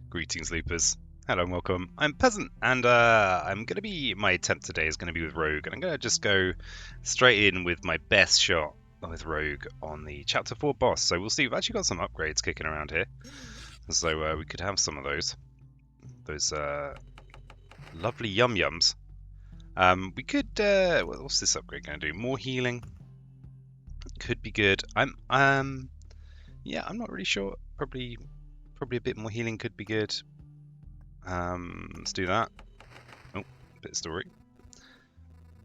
Greetings, loopers. Hello and welcome. I'm Peasant, and my attempt today is going to be with Rogue, and I'm going to just go straight in with my best shot with Rogue on the Chapter 4 boss. So we'll see. We've actually got some upgrades kicking around here, so we could have some of those lovely yum-yums. We could, what's this upgrade going to do? More healing. Could be good. Yeah, I'm not really sure. Probably a bit more healing could be good. Let's do that. Oh, bit of story.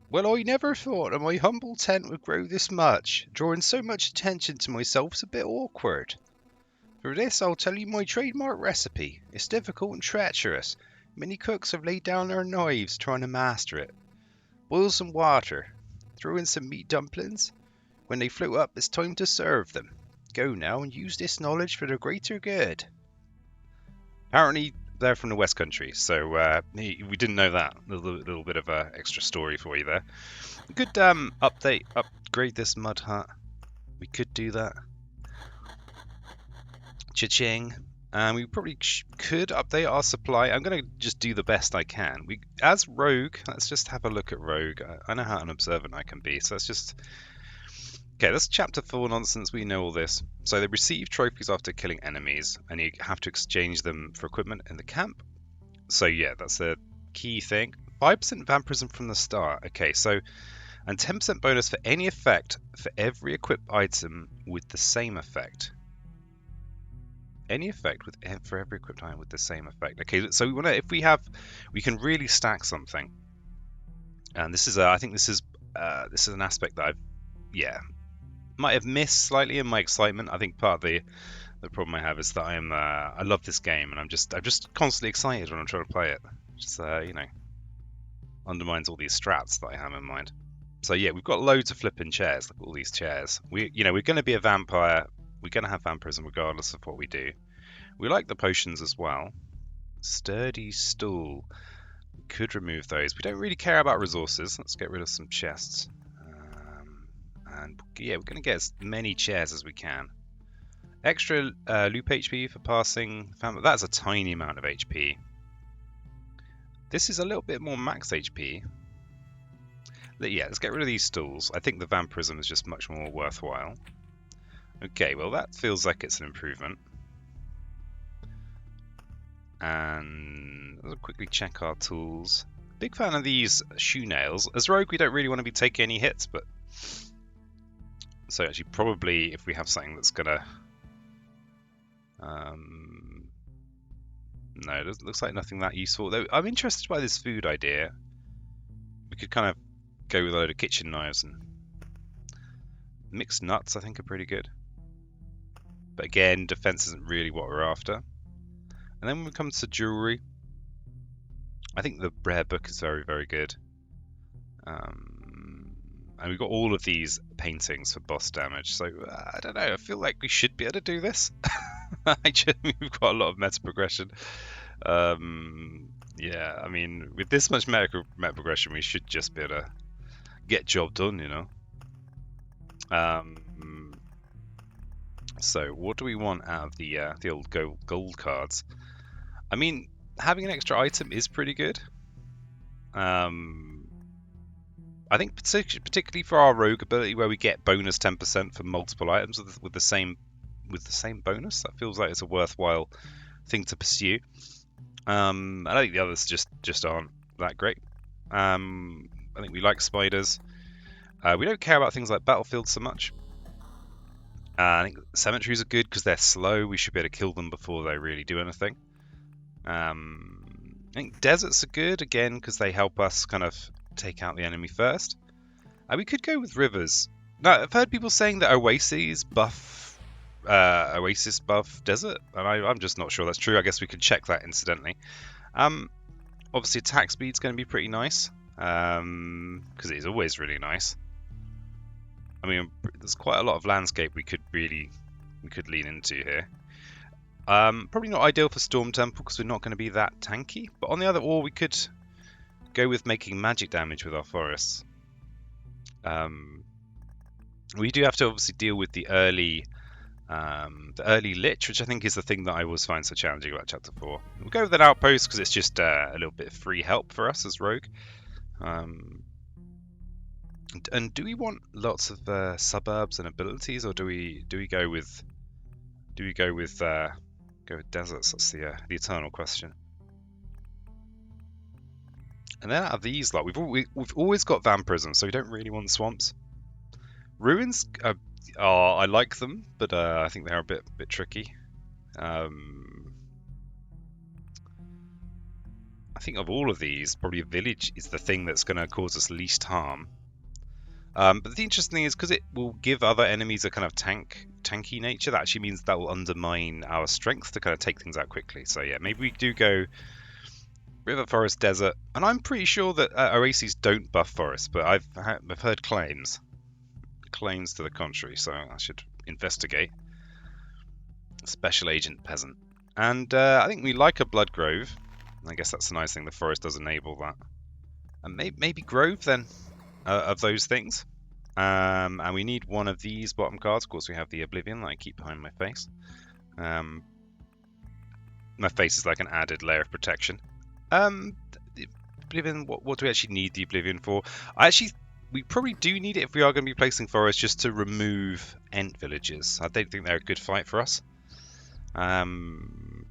Well, I never thought that my humble tent would grow this much. Drawing so much attention to myself's a bit awkward. For this, I'll tell you my trademark recipe. It's difficult and treacherous. Many cooks have laid down their knives trying to master it. Boil some water. Throw in some meat dumplings. When they float up, it's time to serve them. Go now and use this knowledge for the greater good. Apparently, they're from the West Country, so we didn't know that. A little bit of a extra story for you there. We could upgrade this mud hut. We could do that. Cha-ching. We probably could update our supply. I'm going to just do the best I can. As Rogue, let's just have a look at Rogue. I know how unobservant I can be, so let's just... Okay, that's Chapter 4 nonsense. We know all this. So they receive trophies after killing enemies, and you have to exchange them for equipment in the camp. So yeah, that's a key thing. 5% vampirism from the start. Okay, so... And 10% bonus for any effect for every equipped item with the same effect. Any effect for every equipped item with the same effect. Okay, so we want to... We can really stack something. And this is... I think this is an aspect that might have missed slightly in my excitement. I think part of the problem I have is that I love this game, and I'm just constantly excited when I'm trying to play it. Just undermines all these strats that I have in mind. So yeah, we've got loads of flipping chairs. Look at all these chairs. We're going to be a vampire. We're going to have vampirism regardless of what we do. We like the potions as well. Sturdy stool. We could remove those. We don't really care about resources. Let's get rid of some chests. And yeah, we're going to get as many chairs as we can. Extra loop HP for passing. That's a tiny amount of HP. This is a little bit more max HP. Yeah, let's get rid of these stools. I think the vampirism is just much more worthwhile. Okay, well that feels like it's an improvement. And let's quickly check our tools. Big fan of these shoe nails. As Rogue, we don't really want to be taking any hits, but... So actually, probably if we have something that's gonna... No, it looks like nothing that useful. Though I'm interested by this food idea. We could kind of go with a load of kitchen knives and... Mixed nuts, I think, are pretty good. But again, defense isn't really what we're after. And then when it comes to jewelry, I think the rare book is very, very good. And we've got all of these paintings for boss damage, so I don't know, I feel like we should be able to do this. We've got a lot of meta progression. Yeah, I mean, with this much meta progression, we should just be able to get job done, you know. So what do we want out of the old gold cards? I mean, having an extra item is pretty good. I think particularly for our rogue ability, where we get bonus 10% for multiple items with the same bonus, that feels like it's a worthwhile thing to pursue. I think the others just aren't that great. I think we like spiders. We don't care about things like battlefields so much. I think cemeteries are good because they're slow. We should be able to kill them before they really do anything. I think deserts are good again because they help us kind of take out the enemy first. We could go with rivers. Now, I've heard people saying that oasis buff desert, and I'm just not sure that's true. I guess we could check that incidentally. Obviously, attack speed's going to be pretty nice because it is always really nice. I mean, there's quite a lot of landscape we could lean into here. Probably not ideal for Storm Temple because we're not going to be that tanky. But on the other, or we could go with making magic damage with our forests. We do have to obviously deal with the early The early Lich, which I think is the thing that I always find so challenging about Chapter 4. We'll go with an outpost because it's just a little bit of free help for us as rogue. And do we want lots of suburbs and abilities, or do we go with deserts? That's the eternal question. And then out of these lot, we've always got vampirism, so we don't really want swamps. Ruins, I like them, but I think they're a bit tricky. I think of all of these, probably a village is the thing that's going to cause us least harm. But the interesting thing is, because it will give other enemies a kind of tanky nature, that actually means that will undermine our strength to kind of take things out quickly. So yeah, maybe we do go river, forest, desert. And I'm pretty sure that oases don't buff forest, but I've heard claims to the contrary, so I should investigate. Special agent peasant. And I think we like a blood grove. I guess that's a nice thing. The forest does enable that. And maybe grove then, of those things. And we need one of these bottom cards. Of course, we have the Oblivion that I keep behind my face. My face is like an added layer of protection. The Oblivion, what do we actually need the Oblivion for? We probably do need it if we are going to be placing forests, just to remove Ent villages. I don't think they're a good fight for us. And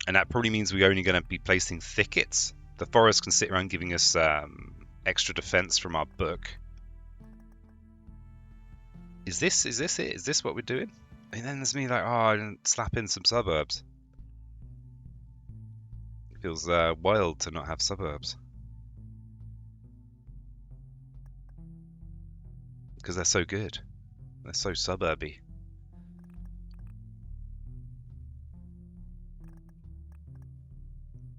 that probably means we're only going to be placing thickets. The forest can sit around giving us extra defense from our book. Is this it? Is this what we're doing? And then there's me like, oh, I didn't slap in some suburbs. It feels wild to not have suburbs. Because they're so good. They're so suburby.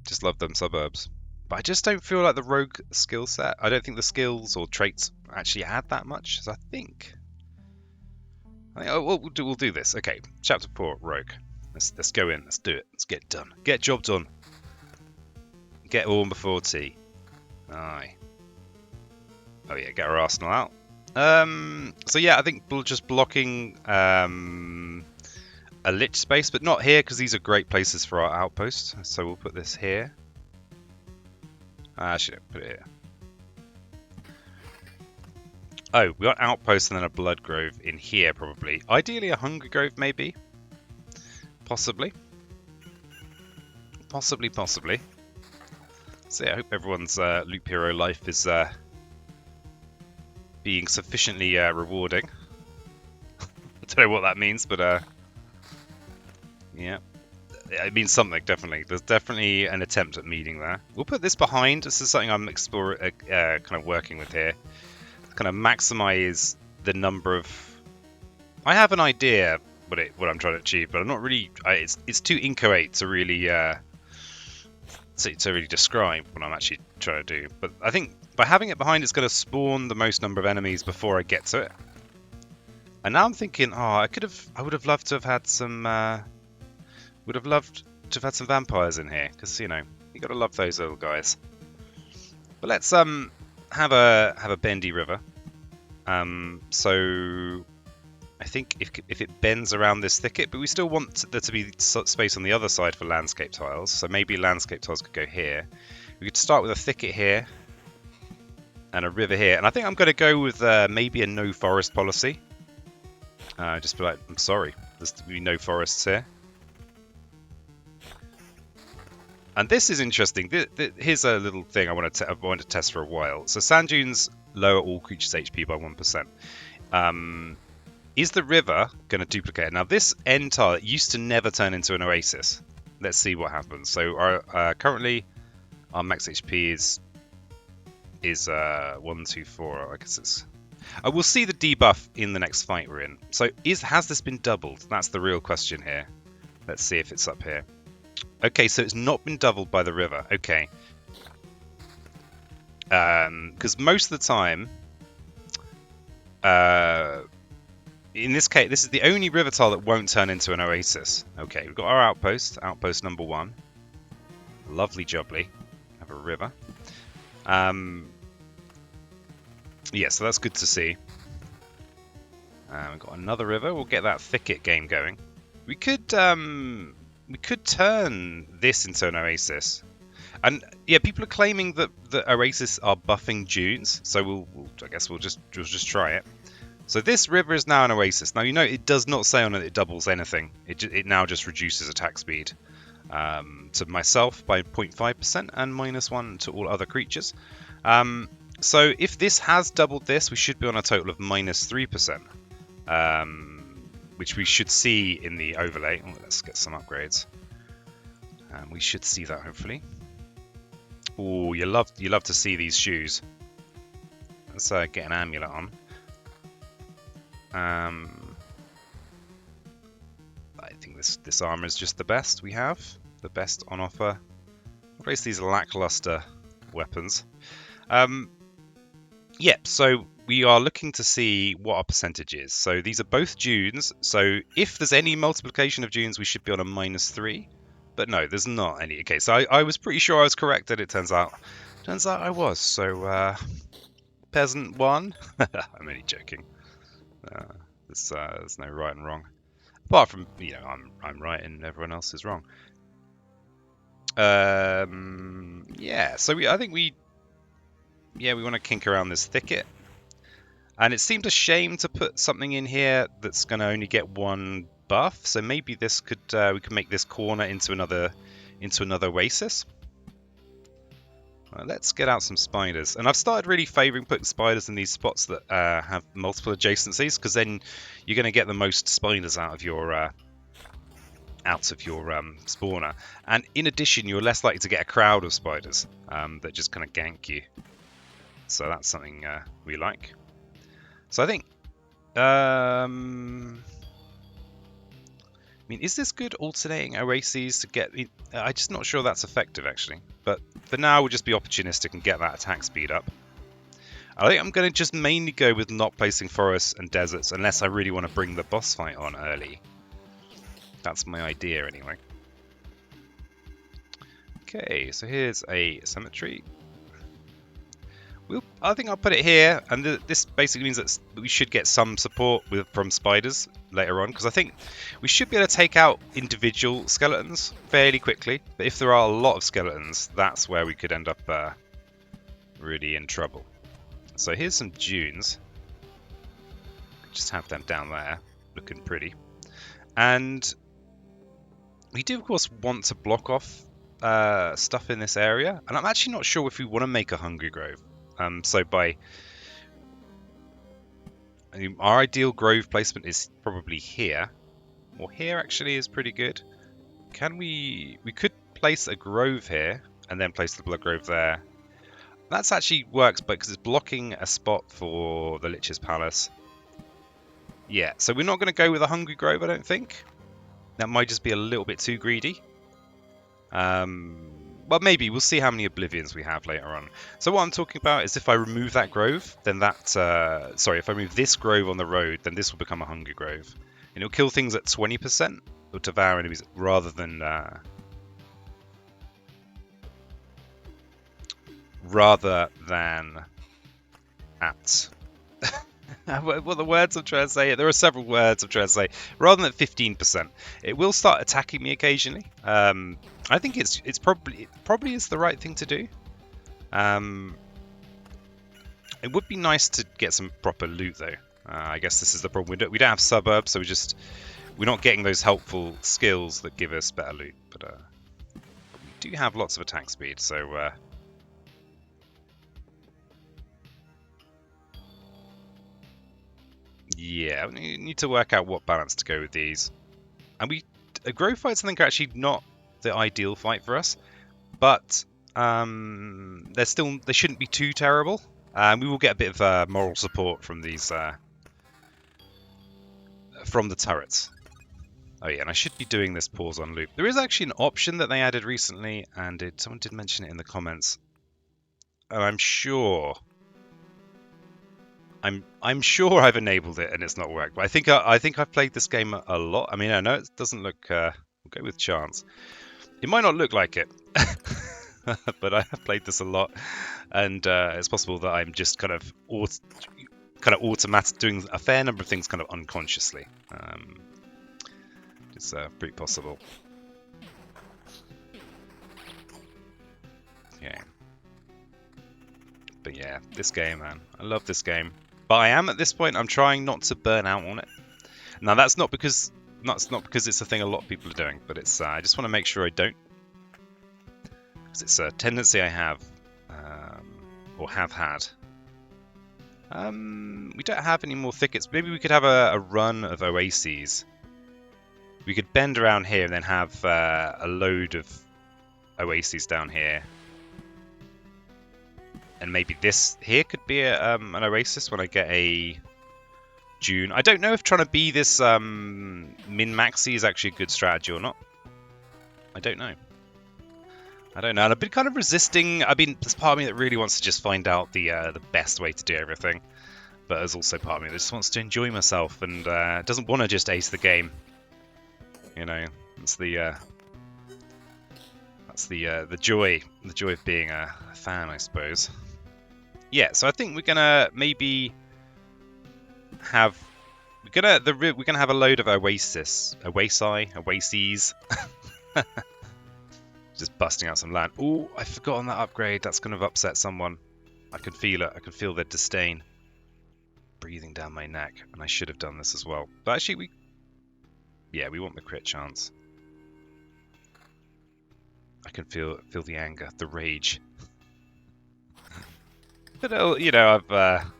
Just love them suburbs. But I just don't feel like the rogue skill set. I don't think the skills or traits actually add that much. So I think we'll do this. Okay, chapter 4, rogue. Let's go in. Let's do it. Let's get done. Get job done. Get on before tea. Aye. Oh yeah, get our arsenal out. So yeah, I think just blocking a lich space, but not here because these are great places for our outposts. So we'll put this here. Actually, put it here. Oh, we got outposts and then a blood grove in here probably. Ideally a hunger grove maybe. Possibly. Possibly. So yeah, I hope everyone's Loop Hero life is being sufficiently rewarding. I don't know what that means, but yeah. It means something, definitely. There's definitely an attempt at meeting there. We'll put this behind. This is something I'm kind of working with here. Kind of maximize the number of... I have an idea what I'm trying to achieve, but I'm not really... It's too inchoate to really to really describe what I'm actually trying to do. But I think by having it behind, it's going to spawn the most number of enemies before I get to it. And now I'm thinking, I would have loved to have had some... would have loved to have had some vampires in here, because you gotta love those little guys. But let's have a bendy river. So I think if it bends around this thicket, but we still want there to be space on the other side for landscape tiles. So maybe landscape tiles could go here. We could start with a thicket here and a river here, and I think I'm going to go with maybe a no forest policy. Just be like, I'm sorry, there's to be no forests here. And this is interesting. Here's a little thing I want to test for a while. So sand dunes lower all creatures' HP by 1%. Is the river going to duplicate it? Now this end tile used to never turn into an oasis. Let's see what happens. So currently our max HP is 124. I guess it's. I will see the debuff in the next fight we're in. So has this been doubled? That's the real question here. Let's see if it's up here. Okay, so it's not been doubled by the river. Okay. Because most of the time, in this case, this is the only river tile that won't turn into an oasis. Okay, we've got our outpost number 1. Lovely jubbly. Have a river. Yeah, so that's good to see. We've got another river. We'll get that thicket game going. We could turn this into an oasis. And yeah, people are claiming that the oasis are buffing dunes, so I guess we'll just try it. So this river is now an oasis. Now, you know, it does not say on it doubles anything. It now just reduces attack speed to myself by 0.5% and -1 to all other creatures. So if this has doubled this, we should be on a total of -3%, which we should see in the overlay. Oh, let's get some upgrades. We should see that hopefully. Oh, you love to see these shoes. Let's get an amulet on. I think this armor is just the best we have, the best on offer. Replace these lackluster weapons. Yep, so we are looking to see what our percentage is. So these are both dunes. So if there's any multiplication of dunes, we should be on a -3. But no, there's not any. Okay, so I was pretty sure I was correct, and it turns out I was. So peasant won. I'm only joking. There's no right and wrong, apart from, you know, I'm right and everyone else is wrong. Yeah. So I think we want to kink around this thicket, and it seemed a shame to put something in here that's going to only get 1 buff. So maybe this could we could make this corner into another oasis. Let's get out some spiders. And I've started really favouring putting spiders in these spots that have multiple adjacencies, because then you're going to get the most spiders out of your spawner. And in addition, you're less likely to get a crowd of spiders that just kind of gank you. So that's something we like. So I think... I mean, is this good alternating oases to get... I'm just not sure that's effective, actually. But for now, we'll just be opportunistic and get that attack speed up. I think I'm going to just mainly go with not placing forests and deserts unless I really want to bring the boss fight on early. That's my idea, anyway. Okay, so here's a cemetery. I think I'll put it here, and this basically means that we should get some support from spiders later on, because I think we should be able to take out individual skeletons fairly quickly. But if there are a lot of skeletons, that's where we could end up really in trouble. So here's some dunes. Just have them down there, looking pretty. And we do, of course, want to block off stuff in this area, and I'm actually not sure if we want to make a hungry grove. So our ideal grove placement is probably here, or here actually is pretty good. We could place a grove here and then place the blood grove there. That's actually works, but because it's blocking a spot for the Lich's Palace. Yeah, so we're not going to go with a hungry grove, I don't think. That might just be a little bit too greedy. Well, maybe. We'll see how many Oblivions we have later on. So what I'm talking about is if I remove that grove, then if I remove this grove on the road, then this will become a hungry grove. And it'll kill things at 20%, or devour enemies, rather than at... What the words I'm trying to say? There are several words I'm trying to say. Rather than at 15%, it will start attacking me occasionally. I think it's probably is the right thing to do. It would be nice to get some proper loot though. I guess this is the problem. We don't have suburbs, so we're not getting those helpful skills that give us better loot. But we do have lots of attack speed, so. Yeah, we need to work out what balance to go with these. And grove fights I think are actually not the ideal fight for us, but they shouldn't be too terrible. We will get a bit of moral support from these from the turrets. Oh yeah, and I should be doing this pause on loop. There is actually an option that they added recently, and someone did mention it in the comments, and I'm sure I've enabled it and it's not worked. But I think I've played this game a lot. I mean, I know it doesn't look. We'll go with chance. It might not look like it, but I have played this a lot, and it's possible that I'm just kind of kind of automatic, doing a fair number of things kind of unconsciously. It's pretty possible. Yeah. But yeah, this game, man. I love this game. But I am, at this point, I'm trying not to burn out on it. Now, that's not because it's a thing a lot of people are doing, but it's I just want to make sure I don't. Because it's a tendency I have, or have had. We don't have any more thickets. Maybe we could have a run of oases. We could bend around here and then have a load of oases down here. And maybe this here could be an oasis when I get a dune. I don't know if trying to be this min-maxi is actually a good strategy or not. I don't know. And I've been kind of resisting. I mean, there's part of me that really wants to just find out the best way to do everything. But there's also part of me that just wants to enjoy myself and doesn't want to just ace the game. You know, it's the joy of being a fan, I suppose. Yeah, so I think we're gonna maybe have we're gonna have a load of oases, just busting out some land. Oh, I forgot on that upgrade. That's gonna have upset someone. I can feel it. I can feel their disdain breathing down my neck, and I should have done this as well. But actually, we want the crit chance. I can feel the anger, the rage. But you know, I'm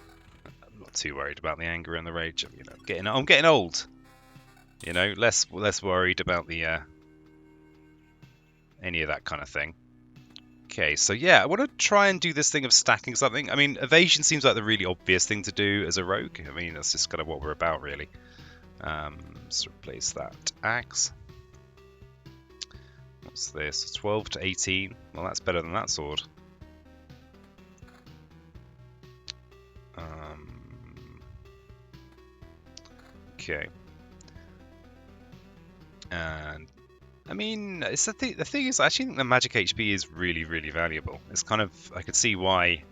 not too worried about the anger and the rage. You know, I'm getting old. You know, less worried about the any of that kind of thing. Okay, so yeah, I want to try and do this thing of stacking something. I mean, evasion seems like the really obvious thing to do as a rogue. I mean, that's just kind of what we're about, really. Let's replace that axe. What's this? 12 to 18. Well, that's better than that sword. Okay. And I mean, it's the thing is, I actually think the magic HP is really, really valuable. It's kind of, I could see why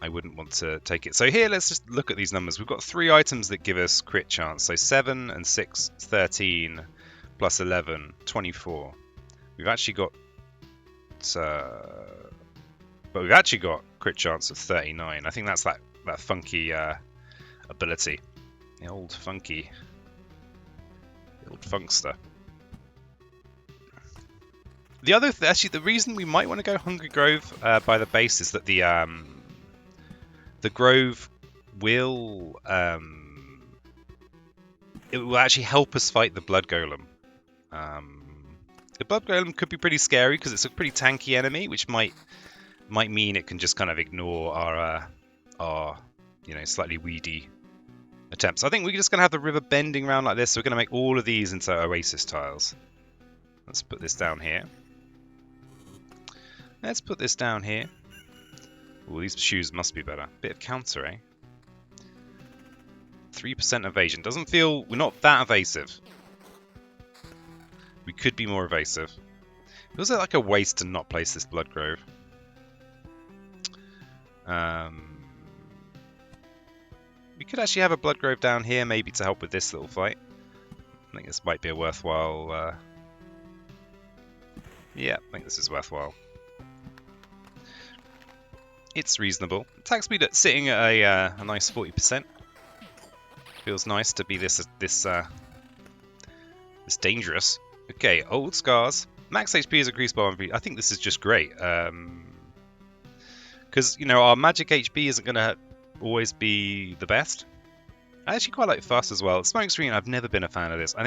I wouldn't want to take it. So here, let's just look at these numbers. We've got 3 items that give us crit chance. So 7 and 6, 13, plus 11, 24. We've actually got, but we've actually got crit chance of 39. I think that's that funky ability. The old funkster. The other, actually, the reason we might want to go Hungry Grove by the base is that the Grove will it will actually help us fight the Blood Golem. The Blood Golem could be pretty scary because it's a pretty tanky enemy, which might mean it can just kind of ignore our you know, slightly weedy attempts. I think we're just going to have the river bending around like this, so we're going to make all of these into oasis tiles. Let's put this down here. Let's put this down here. Oh, these shoes must be better. Bit of counter, eh? 3% evasion. Doesn't feel... We're not that evasive. We could be more evasive. Feels like a waste to not place this Blood Grove. We could actually have a Blood Grove down here, maybe to help with this little fight. I think this might be a worthwhile... Yeah, I think this is worthwhile. It's reasonable. Attack speed sitting at a nice 40%. Feels nice to be this dangerous. Okay, old scars. Max HP is increased by 1. I think this is just great. Because, you know, our magic HP isn't going to always be the best. I actually quite like Fuss as well. Smoke Screen, I've never been a fan of this. I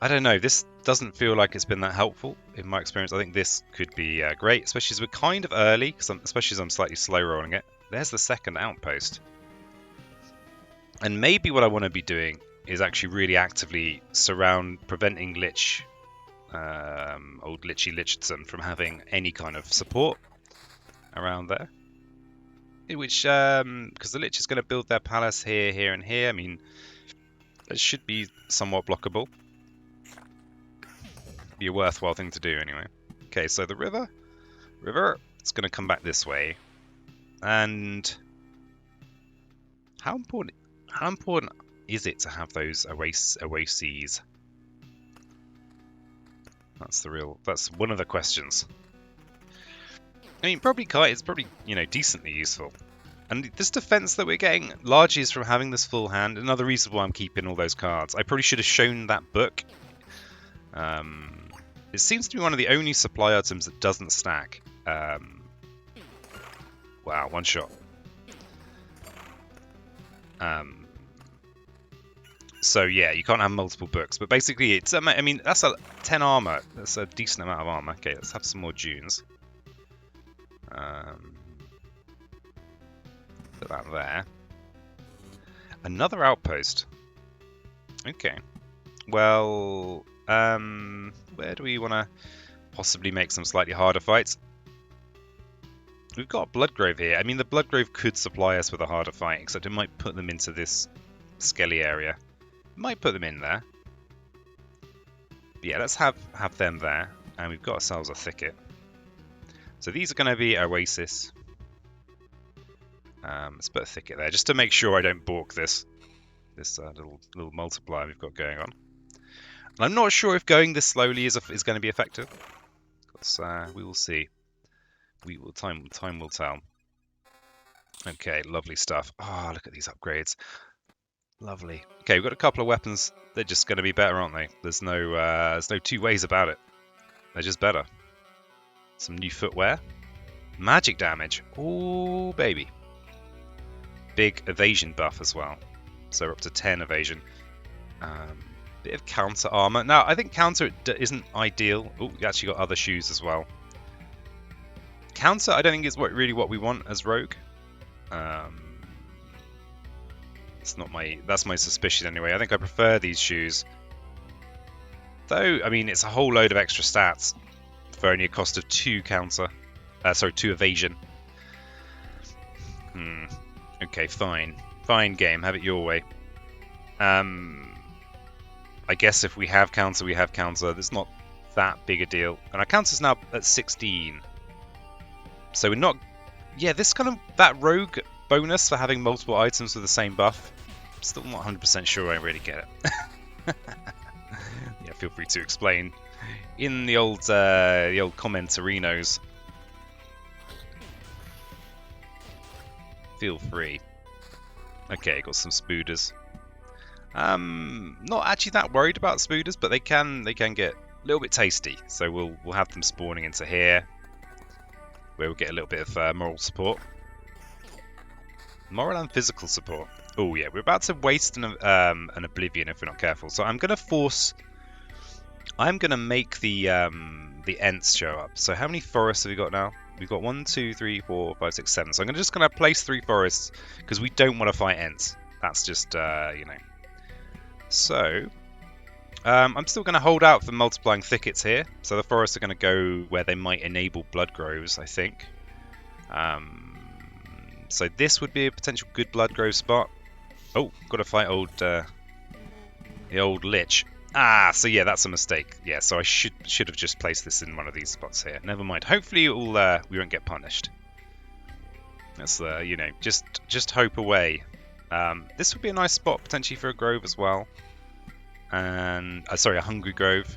don't know, this doesn't feel like it's been that helpful in my experience. I think this could be great, especially as we're kind of early, especially as I'm slightly slow rolling it. There's the second outpost. And maybe what I want to be doing is actually really actively preventing Lich, old Lichy Lichton, from having any kind of support around there. In which, because the Lich is going to build their palace here, here, and here. I mean, it should be somewhat blockable. Be a worthwhile thing to do anyway. Okay, so the river, it's going to come back this way, and How important is it to have those oases? That's one of the questions. I mean, probably kite is probably, you know, decently useful. And this defense that we're getting largely is from having this full hand. Another reason why I'm keeping all those cards. I probably should have shown that book. It seems to be one of the only supply items that doesn't stack. Wow, one shot. So yeah, you can't have multiple books. But basically, it's I mean, that's a 10 armor. That's a decent amount of armor. Okay, let's have some more dunes. Put that there. Another outpost. Okay. Well, where do we want to possibly make some slightly harder fights? We've got Bloodgrove here. I mean, the Bloodgrove could supply us with a harder fight, except it might put them into this skelly area. Might put them in there. But yeah, let's have them there. And we've got ourselves a thicket. So these are going to be oasis. Let's put a thicket there, just to make sure I don't balk this little multiplier we've got going on. And I'm not sure if going this slowly is going to be effective. We will see. Time will tell. Okay, lovely stuff. Oh, look at these upgrades. Lovely. Okay, we've got a couple of weapons. They're just going to be better, aren't they? There's no two ways about it. They're just better. Some new footwear. Magic damage. Oh, baby. Big evasion buff as well. So we're up to 10 evasion. Bit of counter armor. Now, I think counter isn't ideal. Oh, we actually got other shoes as well. Counter, I don't think is really what we want as rogue. That's my suspicion anyway. I think I prefer these shoes. Though, I mean, it's a whole load of extra stats for only a cost of 2 counter. 2 evasion. Okay, fine. Fine game. Have it your way. I guess if we have counter, we have counter. There's not that big a deal. And our counter's now at 16. So we're not... Yeah, this kind of... That rogue bonus for having multiple items with the same buff. Still not 100% sure I really get it. Yeah, feel free to explain in the old commentarinos. Feel free. Okay, got some spooders. Not actually that worried about spooders, but they can get a little bit tasty. So we'll have them spawning into here, where we'll get a little bit of moral support. Moral and physical support. Oh yeah, we're about to waste an oblivion if we're not careful. So I'm gonna make the Ents show up. So how many forests have we got now? We've got 1, 2, 3, 4, 5, 6, 7. So I'm just gonna place 3 forests because we don't want to fight Ents. That's just you know. So I'm still gonna hold out for multiplying thickets here. So the forests are gonna go where they might enable blood groves, I think. So this would be a potential good blood grove spot. Oh, got to fight the old lich. Ah, so yeah, that's a mistake. Yeah, so I should have just placed this in one of these spots here. Never mind. Hopefully, we won't get punished. That's you know, just hope away. This would be a nice spot potentially for a grove as well. And sorry, a hungry grove,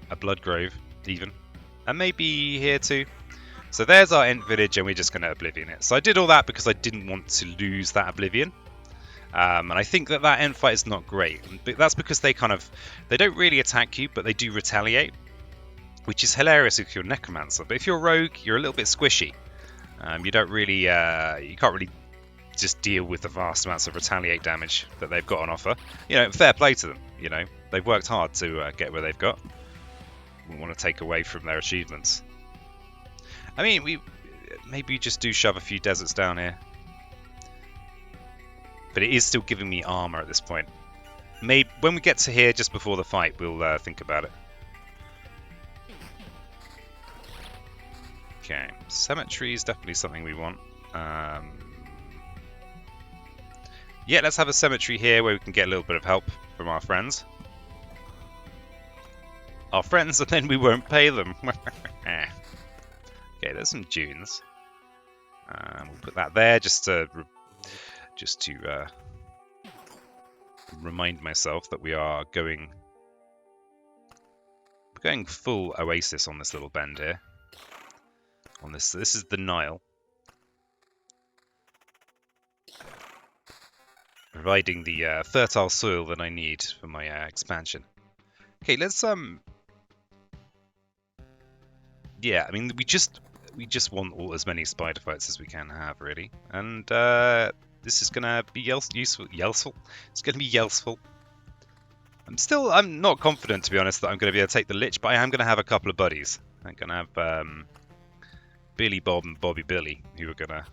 a blood grove even, and maybe here too. So there's our Ent village, and we're just going to oblivion it. So I did all that because I didn't want to lose that oblivion. And I think that Ent fight is not great. But that's because they don't really attack you, but they do retaliate, which is hilarious if you're necromancer. But if you're rogue, you're a little bit squishy. You don't really, you can't really just deal with the vast amounts of retaliate damage that they've got on offer. You know, fair play to them. You know, they've worked hard to get where they've got. We want to take away from their achievements. I mean, maybe just do shove a few deserts down here. But it is still giving me armor at this point. Maybe when we get to here, just before the fight, we'll think about it. Okay, cemetery is definitely something we want. Yeah, let's have a cemetery here where we can get a little bit of help from our friends. Our friends, and then we won't pay them. Okay, there's some dunes. We'll put that there just to just to remind myself that we are going full oasis on this little bend here. On this is the Nile, providing the fertile soil that I need for my expansion. Okay, let's yeah, I mean we just want as many spider fights as we can have, really, and this is gonna be useful. It's gonna be useful. I'm not confident, to be honest, that I'm gonna be able to take the Lich, but I am gonna have a couple of buddies. I'm gonna have Billy Bob and Bobby Billy, who are gonna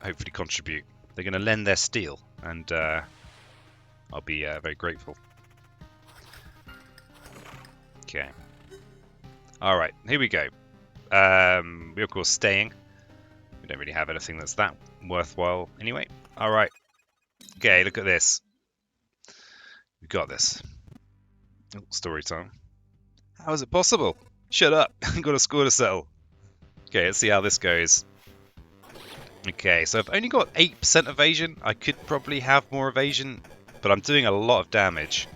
hopefully contribute. They're gonna lend their steel, and I'll be very grateful. Okay. Alright, here we go. We're of course staying. We don't really have anything that's that worthwhile anyway. Alright. Okay, look at this. We've got this. Oh, story time. How is it possible? Shut up. I've got a score to settle. Okay, let's see how this goes. Okay, so I've only got 8% evasion. I could probably have more evasion, but I'm doing a lot of damage.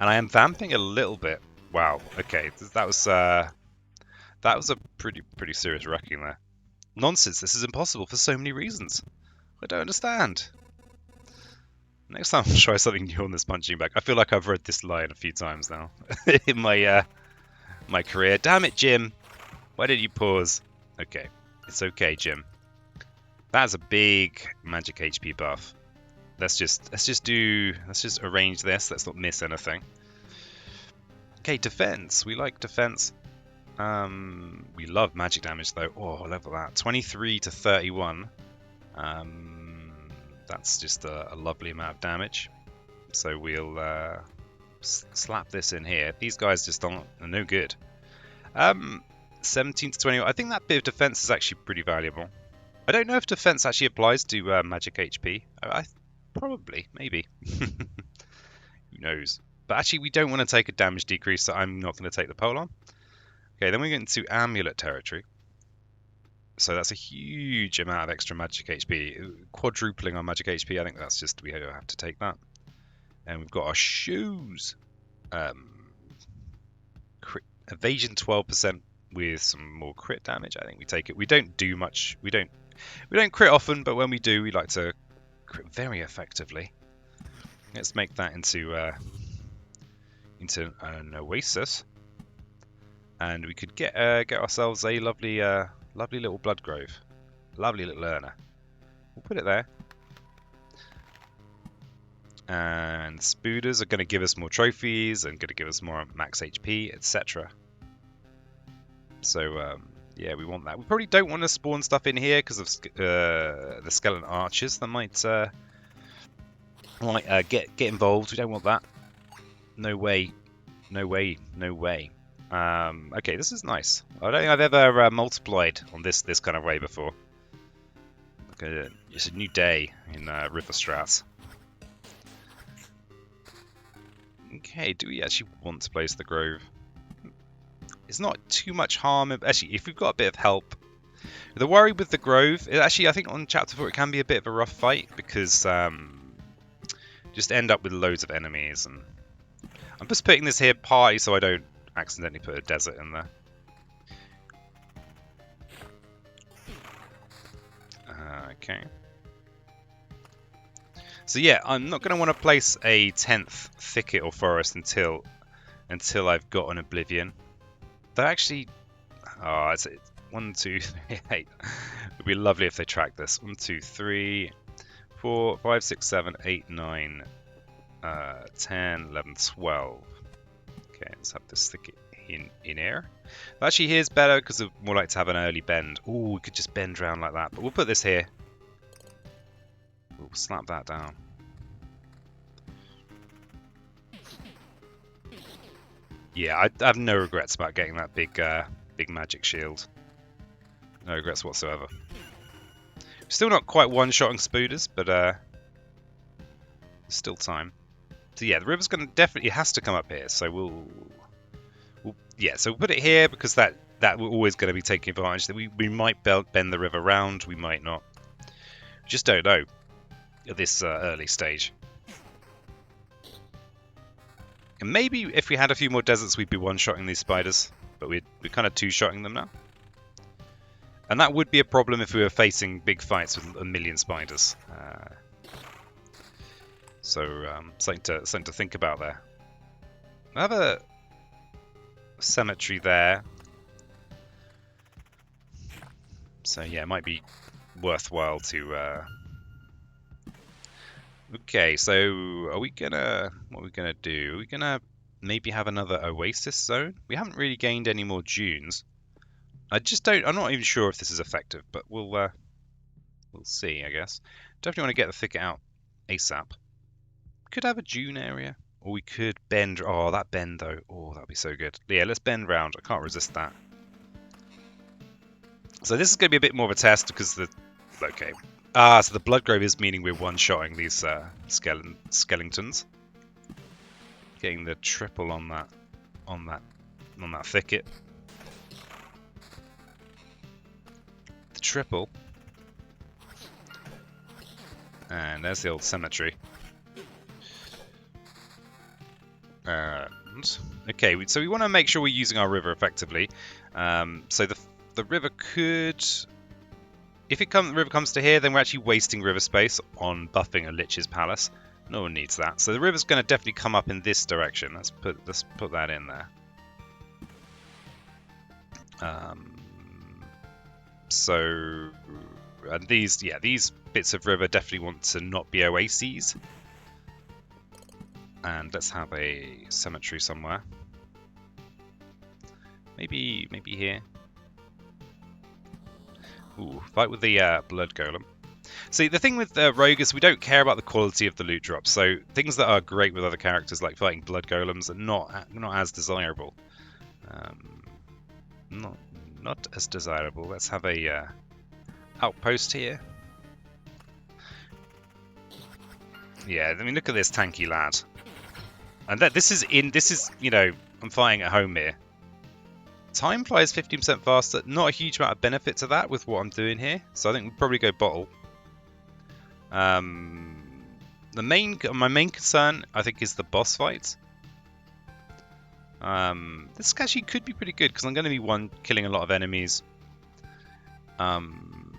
And I am vamping a little bit. Wow, okay, that was a pretty serious wrecking there. Nonsense, this is impossible for so many reasons. I don't understand. Next time I'll try something new on this punching bag. I feel like I've read this line a few times now in my my career. Damn it, Jim. Why did you pause? Okay, it's okay, Jim. That's a big magic HP buff. Let's just arrange this. Let's not miss anything. Okay, defense. We like defense. We love magic damage though. Oh, level that. 23 to 31. That's just a lovely amount of damage. So we'll slap this in here. These guys just are no good. 17 to 21. I think that bit of defense is actually pretty valuable. I don't know if defense actually applies to magic HP. Probably, maybe. Who knows? But actually, we don't want to take a damage decrease, so I'm not going to take the pole on. Okay, then we get into amulet territory. So that's a huge amount of extra magic HP. Quadrupling our magic HP, I think that's just, we have to take that. And we've got our shoes. Evasion 12% with some more crit damage. I think we take it. We don't do much. We don't crit often, but when we do, we like to crit very effectively. Let's make that into an oasis. And we could get ourselves a lovely little blood grove. Lovely little learner. We'll put it there. And spooders are going to give us more trophies and going to give us more max HP, etc. So, yeah, we want that. We probably don't want to spawn stuff in here because of the skeleton archers that might get involved. We don't want that. No way. No way. No way. Okay, this is nice. I don't think I've ever multiplied on this kind of way before. Okay, it's a new day in River Strats. Okay, do we actually want to place the grove? It's not too much harm. Actually, if we've got a bit of help. The worry with the grove, actually, I think on Chapter 4 it can be a bit of a rough fight because just end up with loads of enemies. And I'm just putting this here partly so I don't accidentally put a desert in there. Okay. So yeah, I'm not going to want to place a 10th thicket or forest until I've got an oblivion. Though actually, oh, it's 1, 2, 3, 8. It'd be lovely if they tracked this. 1, 2, 3, 4, 5, 6, 7, 8, 9, 10, 11, 12. Okay, let's have this thicket in here. Actually, here's better because we more like to have an early bend. Oh, we could just bend around like that. But we'll put this here. We'll slap that down. Yeah, I have no regrets about getting that big magic shield. No regrets whatsoever. Still not quite one-shotting spooders, but there's still time. So yeah, the river's going to definitely has to come up here. So we'll put it here because that we're always going to be taking advantage. We might bend the river round, we might not. We just don't know. at this early stage. And maybe if we had a few more deserts, we'd be one-shotting these spiders, but we're kind of two-shotting them now. And that would be a problem if we were facing big fights with a million spiders. Something to think about there. I have a cemetery there. So yeah, it might be worthwhile to... Okay, so are we gonna... What are we gonna do? Are we gonna maybe have another oasis zone? We haven't really gained any more dunes. I'm not even sure if this is effective, but we'll see, I guess. Definitely want to get the thicket out ASAP. Could have a dune area, or we could bend. Oh, that bend though. Oh, that'd be so good. Yeah, let's bend round. I can't resist that. So this is going to be a bit more of a test because okay. So the blood grove is meaning we're one-shotting these skeletons. Getting the triple on that thicket. The triple. And there's the old cemetery. Okay, so we want to make sure we're using our river effectively. So the river could... If the river comes to here, then we're actually wasting river space on buffing a Lich's Palace. No one needs that. So the river's going to definitely come up in this direction. Let's put that in there. And these bits of river definitely want to not be oases. And let's have a cemetery somewhere. Maybe here. Ooh, fight with the blood golem. See, the thing with rogue is we don't care about the quality of the loot drops. So things that are great with other characters, like fighting blood golems, are not as desirable. Not as desirable. Let's have a outpost here. Yeah, I mean, look at this tanky lad. And this is, you know, I'm fighting at home here. Time flies 15% faster. Not a huge amount of benefit to that with what I'm doing here. So I think we'll probably go bottle. My main concern, I think, is the boss fight. This actually could be pretty good because I'm going to be killing a lot of enemies. I'm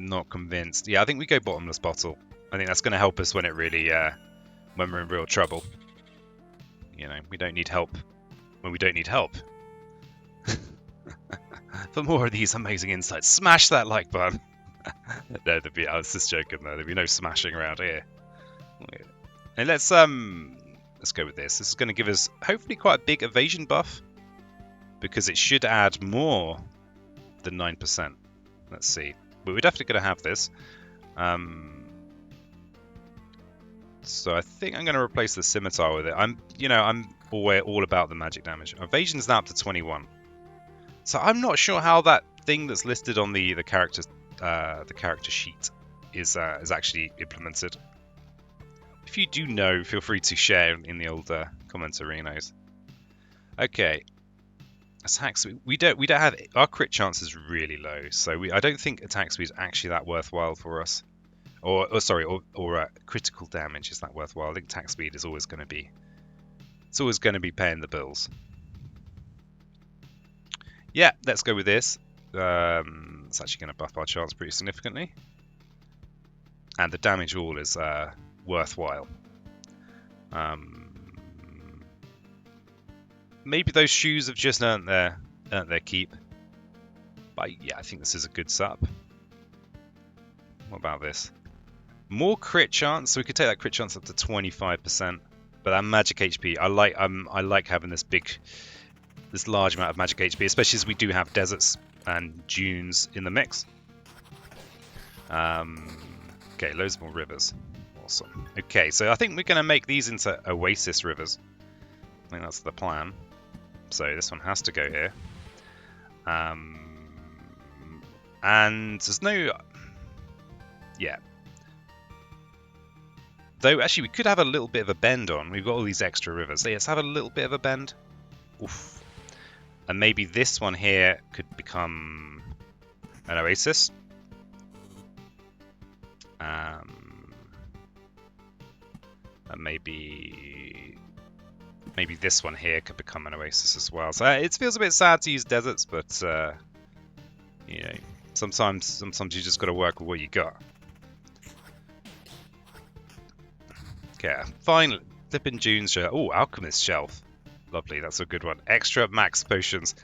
not convinced. Yeah, I think we go bottomless bottle. I think that's going to help us when it really, when we're in real trouble. You know, we don't need help when we don't need help. For more of these amazing insights, smash that like button. No, I was just joking though. There'd be no smashing around here. And let's go with this. This is going to give us hopefully quite a big evasion buff because it should add more than 9%. Let's see. But we're definitely going to have this. So I think I'm going to replace the scimitar with it. I'm all about the magic damage. Evasion's now up to 21. So I'm not sure how that thing that's listed on the character sheet is actually implemented. If you do know, feel free to share in the old comment arenas. Okay, attack speed. We don't have, our crit chance is really low, so I don't think attack speed is actually that worthwhile for us. Or critical damage is that worthwhile? I think attack speed is always going to be. It's always going to be paying the bills. Yeah, let's go with this. It's actually going to buff our chance pretty significantly, and the damage all is worthwhile. Maybe those shoes have just earned their keep. But yeah, I think this is a good setup. What about this? More crit chance, so we could take that crit chance up to 25%. But that magic HP, I like having this large amount of magic HP, especially as we do have deserts and dunes in the mix. Okay, loads more rivers. Awesome. Okay, so I think we're going to make these into oasis rivers. I think that's the plan. So this one has to go here. And there's no... Yeah. Though, actually, we could have a little bit of a bend on. We've got all these extra rivers. So let's have a little bit of a bend. Oof. And maybe this one here could become an oasis. And maybe this one here could become an oasis as well. So it feels a bit sad to use deserts, but you know, sometimes you just got to work with what you got. Okay, finally, flipping June's shelf. Oh, alchemist shelf, lovely. That's a good one. Extra max potions,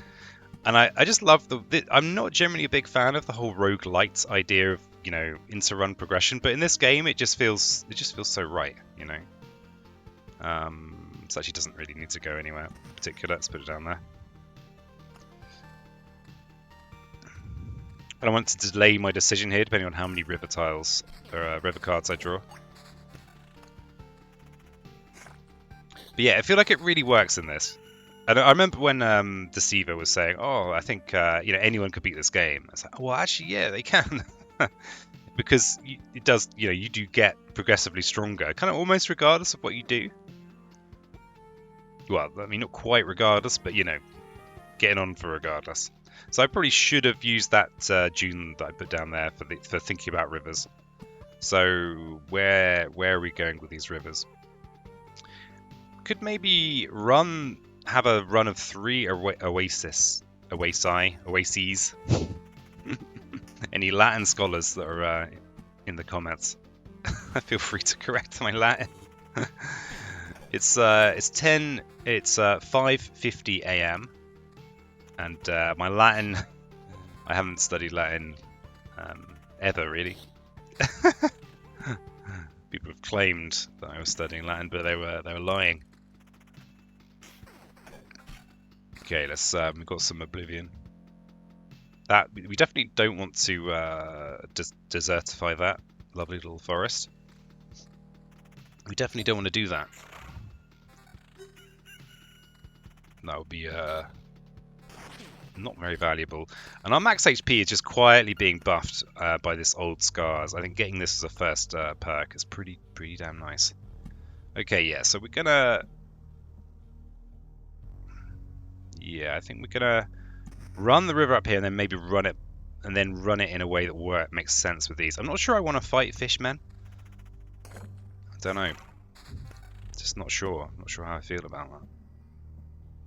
and I just love I'm not generally a big fan of the whole roguelite idea of, you know, inter-run progression, but in this game it just feels so right, you know. This actually doesn't really need to go anywhere in particular. Let's put it down there. And I want to delay my decision here depending on how many river tiles or river cards I draw. But yeah, I feel like it really works in this. And I remember when Deceiver was saying, "Oh, I think you know, anyone could beat this game." I was like, "Well, actually, yeah, they can," because it does. You know, you do get progressively stronger, kind of almost regardless of what you do. Well, I mean, not quite regardless, but, you know, getting on for regardless. So I probably should have used that June that I put down there for thinking about rivers. So where are we going with these rivers? Could maybe have a run of 3 oases. Any Latin scholars that are in the comments, feel free to correct my Latin. It's 5:50 a.m. and my Latin, I haven't studied Latin ever really. People have claimed that I was studying Latin, but they were lying. Okay, let's we've got some Oblivion. That we definitely don't want to desertify that lovely little forest. We definitely don't want to do that. That would be not very valuable. And our max HP is just quietly being buffed by this old scars. I think getting this as a first perk is pretty damn nice. Okay, yeah, so we're gonna... Yeah, I think we're gonna run the river up here and then maybe run it in a way that makes sense with these. I'm not sure I want to fight fishmen. I don't know. Just not sure. Not sure how I feel about that.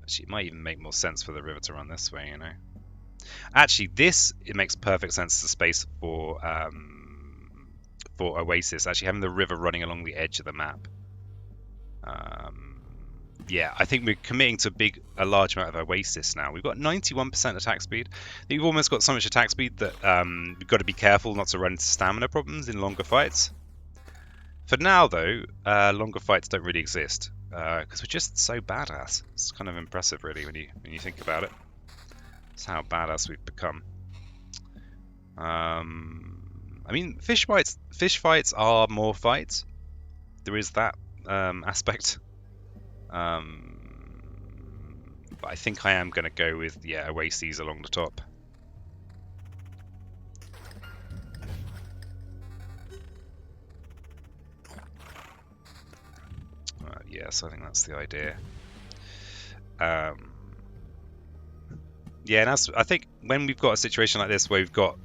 Actually, it might even make more sense for the river to run this way, you know. Actually, it makes perfect sense as a space for oasis. Actually, having the river running along the edge of the map. Yeah, I think we're committing to a large amount of oasis now. We've got 91% attack speed. I think we've almost got so much attack speed that we've got to be careful not to run into stamina problems in longer fights. For now, though, longer fights don't really exist. Because we're just so badass. It's kind of impressive, really, when you think about it. It's how badass we've become. I mean, fish fights are more fights. There is that aspect. But I think I am going to go with, yeah, oases along the top. Yes, I think that's the idea. Yeah, and I think when we've got a situation like this where we've got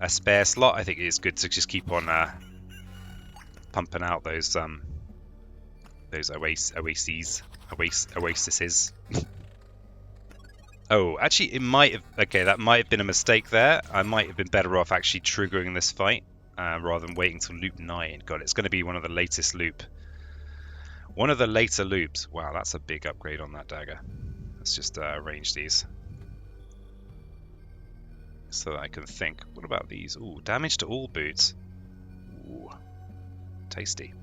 a spare slot, I think it's good to just keep on pumping out those oases. Oh, actually, it might have. Okay, that might have been a mistake there. I might have been better off actually triggering this fight rather than waiting till loop 9. God, it's going to be one of the latest loop. One of the later loops. Wow, that's a big upgrade on that dagger. Let's just arrange these so that I can think. What about these? Ooh, damage to all boots. Ooh, tasty.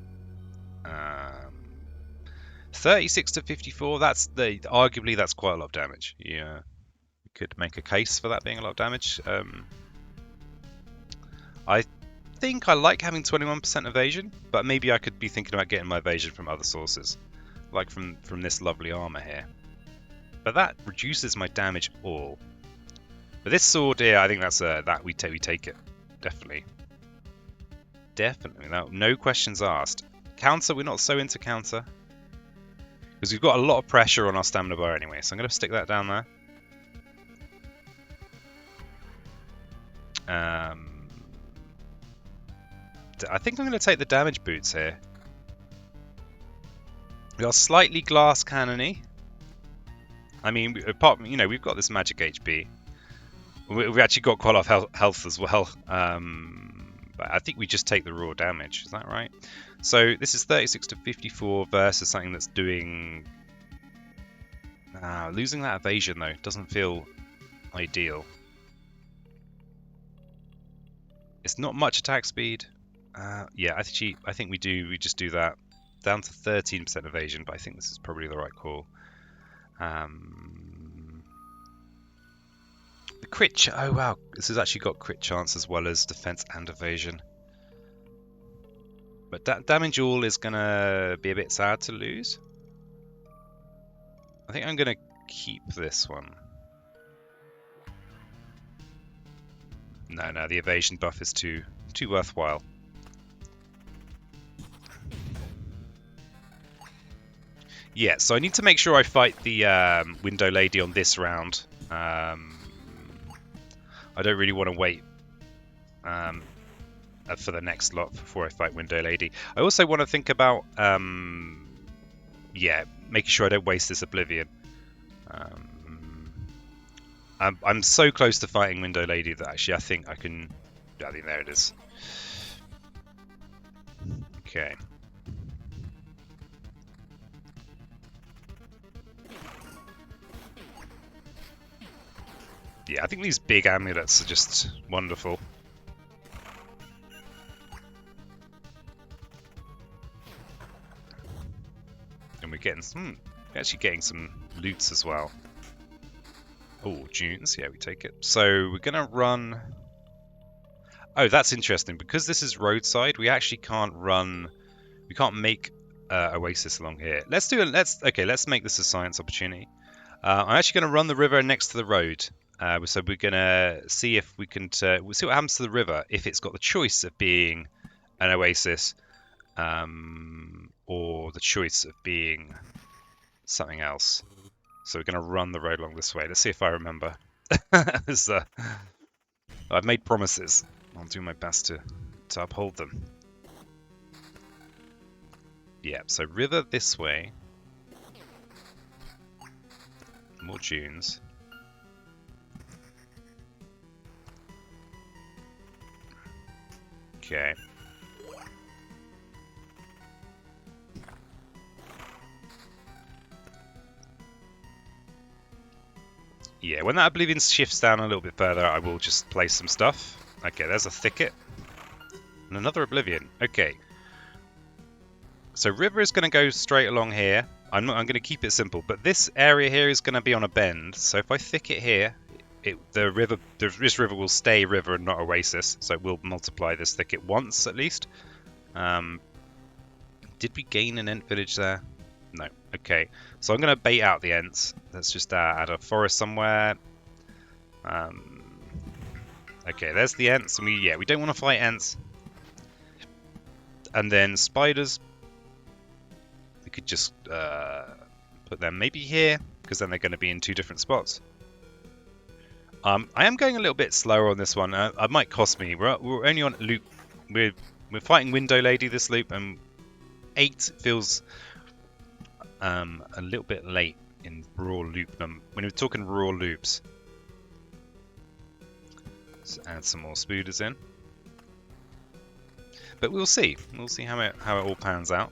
36 to 54. Arguably that's quite a lot of damage. Yeah, you could make a case for that being a lot of damage. I think I like having 21% evasion, but maybe I could be thinking about getting my evasion from other sources, like from this lovely armor here. But that reduces my damage all. But this sword here, I think that's that we take it, definitely. No questions asked. Counter, we're not so into counter because we've got a lot of pressure on our stamina bar anyway. So I'm going to stick that down there. I think I'm going to take the damage boots here. We are slightly glass cannony. I mean, apart from, you know, we've got this magic HP. We've actually got quite a lot of health as well. But I think we just take the raw damage. Is that right? So this is 36 to 54 versus something that's doing... losing that evasion, though, doesn't feel ideal. It's not much attack speed. Yeah, I think we just do that. Down to 13% evasion, but I think this is probably the right call. The crit... Oh, wow. This has actually got crit chance as well as defense and evasion. But damage all is going to be a bit sad to lose. I think I'm going to keep this one. No, the evasion buff is too worthwhile. Yeah, so I need to make sure I fight the Window Lady on this round. I don't really want to wait for the next lot before I fight Window Lady. I also want to think about, yeah, making sure I don't waste this Oblivion. I'm so close to fighting Window Lady that actually I think there it is. Okay. Yeah, I think these big amulets are just wonderful. And we're actually getting some loots as well. Oh, dunes, yeah, we take it. So we're gonna run. Oh, that's interesting. Because this is roadside, we actually can't run. We can't make oasis along here. Let's make this a science opportunity. I'm actually going to run the river next to the road. So we're going to see if we can... we'll see what happens to the river if it's got the choice of being an oasis or the choice of being something else. So we're going to run the road along this way. Let's see if I remember. I've made promises. I'll do my best to uphold them. Yeah, so river this way. More dunes. Okay. Yeah, when that Oblivion shifts down a little bit further, I will just place some stuff. Okay, there's a thicket. And another Oblivion. Okay. So river is going to go straight along here. I'm going to keep it simple, but this area here is going to be on a bend. So if I thicket here, this river will stay river and not oasis. So it will multiply this thicket once at least. Did we gain an Ent village there? No. Okay. So I'm going to bait out the Ents. Let's just add a forest somewhere. Okay, there's the Ents. And we don't want to fight Ents. And then spiders. We could just put them maybe here, because then they're going to be in two different spots. I am going a little bit slower on this one. It might cost me. We're only on loop. We're fighting Window Lady this loop, and 8 feels a little bit late in raw loop. When we're talking raw loops, let's add some more spooders in. But we'll see. We'll see how it all pans out.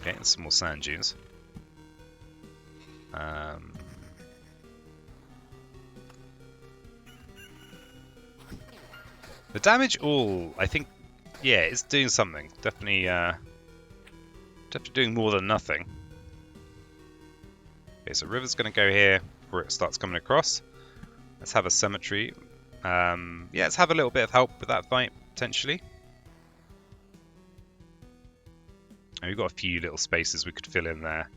Okay, some more sand dunes. The damage all, I think, yeah, it's doing something. Definitely doing more than nothing. Okay, so river's going to go here before it starts coming across. Let's have a cemetery. Yeah, let's have a little bit of help with that fight, potentially. And we've got a few little spaces we could fill in there.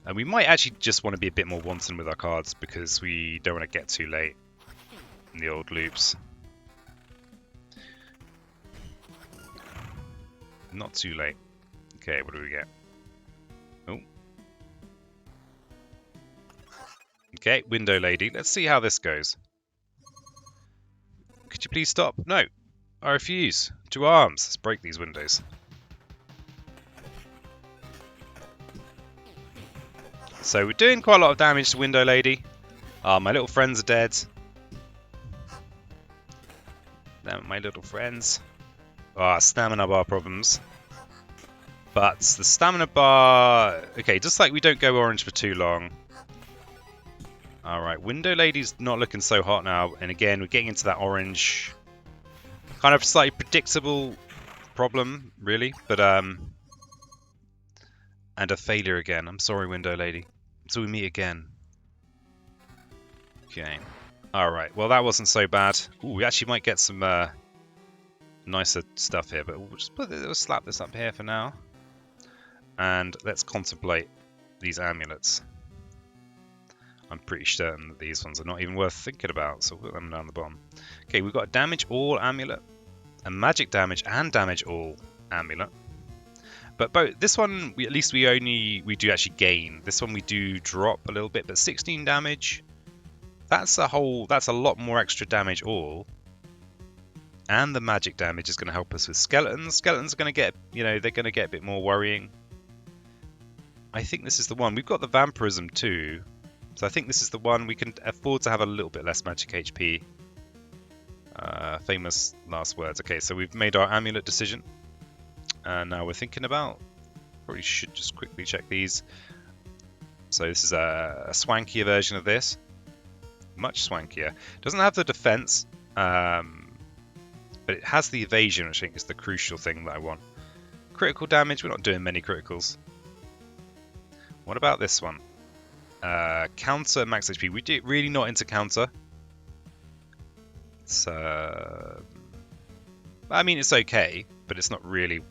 And we might actually just want to be a bit more wanton with our cards because we don't want to get too late in the old loops. Not too late. Okay, what do we get? Oh. Okay, window lady. Let's see how this goes. Could you please stop? No. I refuse. 2 arms. Let's break these windows. So we're doing quite a lot of damage to window lady. My little friends are dead. Damn, my little friends. Stamina bar problems. But the stamina bar... Okay, just like we don't go orange for too long. Alright, window lady's not looking so hot now. And again, we're getting into that orange... Kind of slightly predictable problem, really. But, And a failure again. I'm sorry, window lady. Until we meet again. Okay. Alright, well that wasn't so bad. Ooh, we actually might get some nicer stuff here, but we'll slap this up here for now. And let's contemplate these amulets. I'm pretty certain that these ones are not even worth thinking about, so we'll put them down the bottom. Okay, we've got a damage all amulet, a magic damage and damage all amulet. But both this one, at least we do actually gain. This one we do drop a little bit, but 16 damage. That's a lot more extra damage all. And the magic damage is going to help us with skeletons. Skeletons are going to get, they're going to get a bit more worrying. I think this is the one. We've got the vampirism too. So I think this is the one. We can afford to have a little bit less magic HP. Famous last words. Okay, so we've made our amulet decision. And now we're thinking about... Probably should just quickly check these. So this is a swankier version of this. Much swankier. Doesn't have the defense, but it has the evasion, which I think is the crucial thing that I want. Critical damage, we're not doing many criticals. What about this one? Counter max HP. We're really not into counter. It's, I mean, it's okay, but it's not really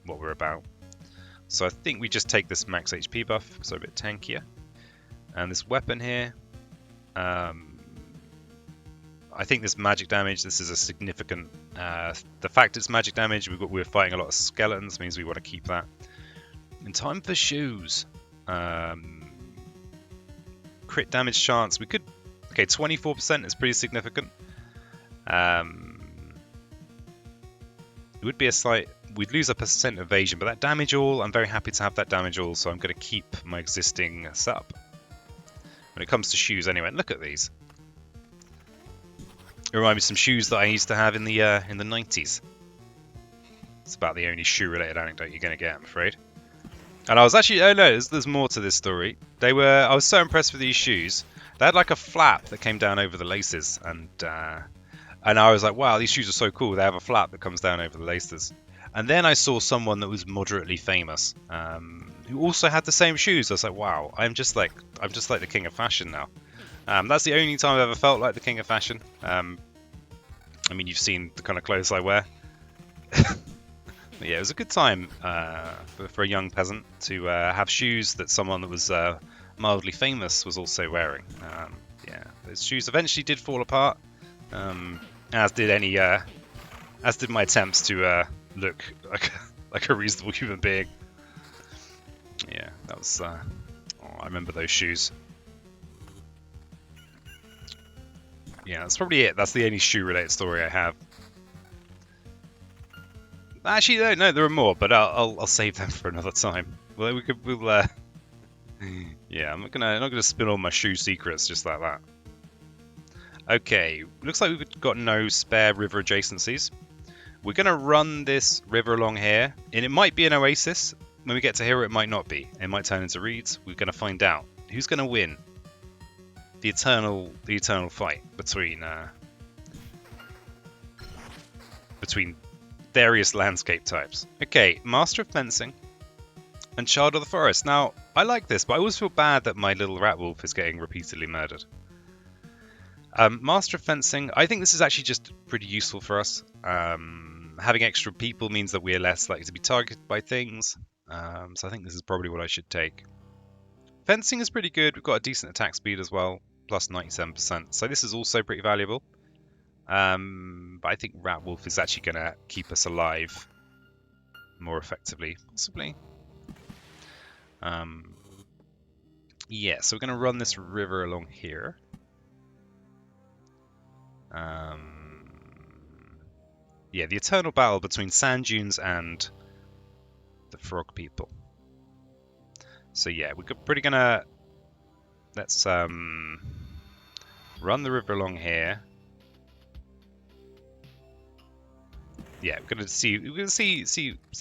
what we're about. So I think we just take this max HP buff, so a bit tankier. And this weapon here. I think this magic damage, this is a significant... the fact it's magic damage, we're fighting a lot of skeletons, means we want to keep that. In time for shoes. Crit damage chance, we could... Okay, 24% is pretty significant. It would be a slight... We'd lose a percent evasion, but that damage all, I'm very happy to have that damage all, so I'm going to keep my existing setup. When it comes to shoes anyway, look at these. It reminds me of some shoes that I used to have in the 90s. It's about the only shoe-related anecdote you're going to get, I'm afraid. And I was actually... Oh no, there's more to this story. I was so impressed with these shoes. They had like a flap that came down over the laces. And I was like, wow, these shoes are so cool. They have a flap that comes down over the laces. And then I saw someone that was moderately famous, who also had the same shoes. I was like, wow, I'm just like the king of fashion now. That's the only time I've ever felt like the king of fashion. I mean, you've seen the kind of clothes I wear. But yeah, it was a good time for a young peasant to have shoes that someone that was mildly famous was also wearing. Yeah, those shoes eventually did fall apart, as did my attempts to look like a reasonable human being. Yeah, that was. I remember those shoes. Yeah, that's probably it. That's the only shoe-related story I have. Actually, no, there are more, but I'll save them for another time. Well, yeah, I'm not gonna spill all my shoe secrets just like that. Okay, looks like we've got no spare river adjacencies. We're gonna run this river along here, and it might be an oasis. When we get to here, it might not be. It might turn into reeds. We're gonna find out who's gonna win. The eternal fight between various landscape types. Okay, Master of Fencing and Child of the Forest. Now, I like this, but I always feel bad that my little rat wolf is getting repeatedly murdered. Master of Fencing, I think this is actually just pretty useful for us. Having extra people means that we're less likely to be targeted by things. So I think this is probably what I should take. Fencing is pretty good. We've got a decent attack speed as well, plus 97%. So this is also pretty valuable. But I think Rat Wolf is actually going to keep us alive more effectively, possibly. Yeah, so we're going to run this river along here. Yeah, the eternal battle between sand dunes and the frog people. So yeah, we're pretty gonna let's run the river along here. Yeah, we're gonna see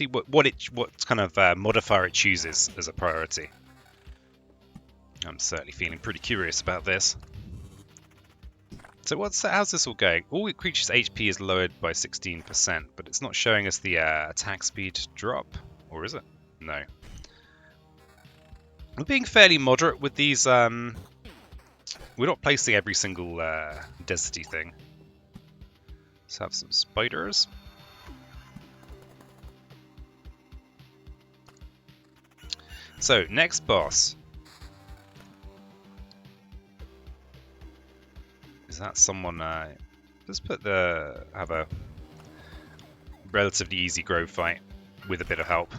what kind of modifier it chooses as a priority. I'm certainly feeling pretty curious about this. So how's this all going? All creatures' HP is lowered by 16%, but it's not showing us the attack speed drop, or is it? No. We're being fairly moderate with these. We're not placing every single deserty thing. Let's have some spiders. So next boss. Is that someone? Let's have a relatively easy grove fight with a bit of help.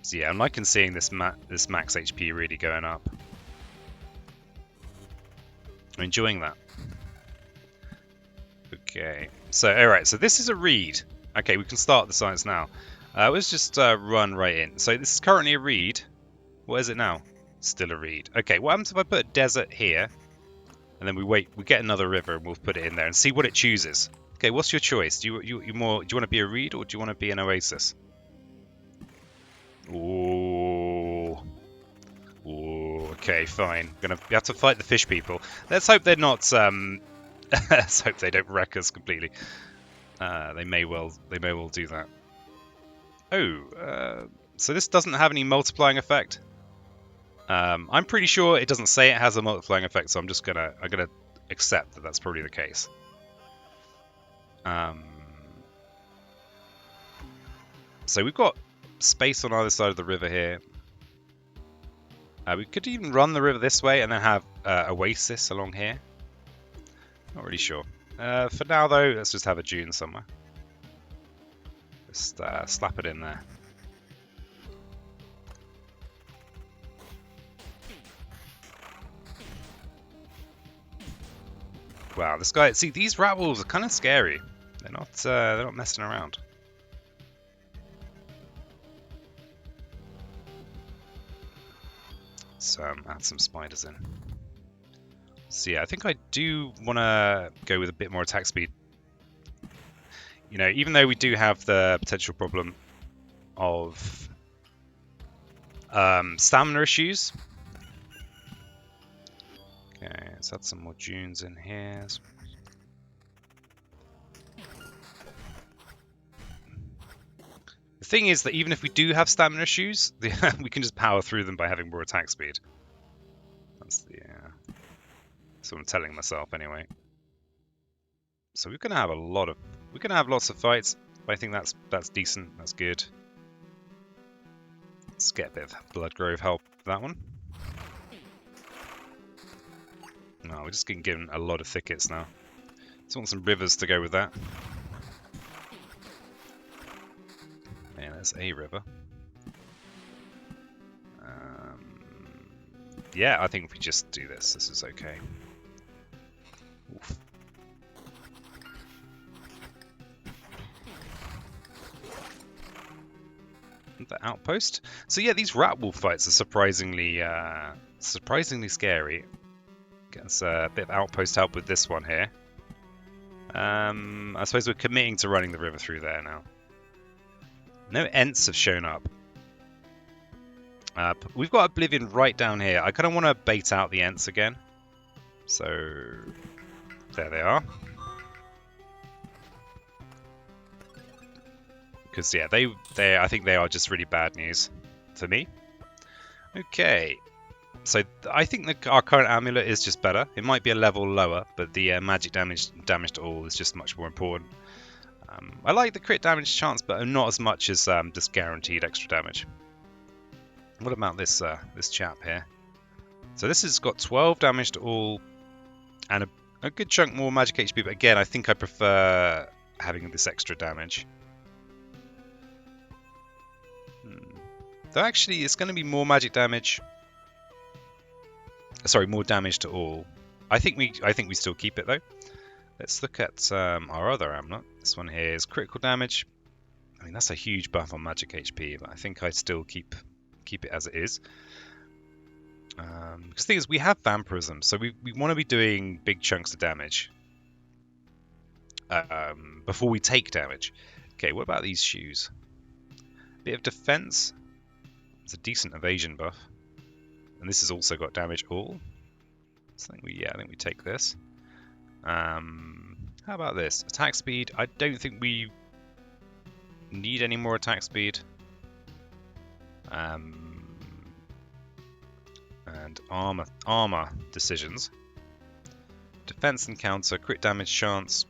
So yeah, I'm liking seeing this max HP really going up. I'm enjoying that. Okay, so alright, so this is a reed. Okay, we can start the science now. Let's just run right in. So this is currently a reed. What is it now? Still a reed. Okay, what happens if I put a desert here, and then we get another river, and we'll put it in there and see what it chooses. Okay, what's your choice? Do you want to be a reed or do you want to be an oasis? Ooh. Ooh. Okay, fine. We have to fight the fish people. Let's hope they're not. Let's hope they don't wreck us completely. They may well do that. Oh. So this doesn't have any multiplying effect. I'm pretty sure it doesn't say it has a multiplying effect, so I'm gonna accept that that's probably the case. So we've got space on either side of the river here. We could even run the river this way and then have oasis along here. Not really sure. For now though, let's just have a dune somewhere. Just slap it in there. Wow, this guy. See, these rat wolves are kind of scary. They're not messing around. Let's add some spiders in. So yeah, I think I do want to go with a bit more attack speed. You know, even though we do have the potential problem of stamina issues. Okay, let's add some more dunes in here. The thing is that even if we do have stamina issues, we can just power through them by having more attack speed. That's what I'm telling myself anyway. So we're gonna have lots of fights. But I think that's decent. That's good. Let's get a bit of Blood Grove help for that one. No, we're just getting given a lot of thickets now. Just want some rivers to go with that. Yeah, there's a river. Yeah, I think if we just do this is okay. Oof. The outpost. So yeah, these rat wolf fights are surprisingly scary. Gets a bit of outpost help with this one here. I suppose we're committing to running the river through there now. No Ents have shown up. We've got Oblivion right down here. I kind of want to bait out the Ents again. So there they are. Because yeah, I think they are just really bad news for me. Okay, so I think our current amulet is just better. It might be a level lower, but the magic damage to all is just much more important. I like the crit damage chance, but not as much as just guaranteed extra damage. What about this chap here? So this has got 12 damage to all, and a good chunk more magic HP. But again, I think I prefer having this extra damage. Though actually, it's going to be more magic damage. Sorry, more damage to all. I think we still keep it though. Let's look at our other amulet. This one here is critical damage. I mean, that's a huge buff on magic HP, but I think I'd still keep it as it is. Because the thing is, we have vampirism, so we want to be doing big chunks of damage before we take damage. Okay, what about these shoes? Bit of defense. It's a decent evasion buff, and this has also got damage all. So I think we take this. How about this? Attack speed. I don't think we need any more attack speed. And armor decisions. Defense and counter, crit damage chance.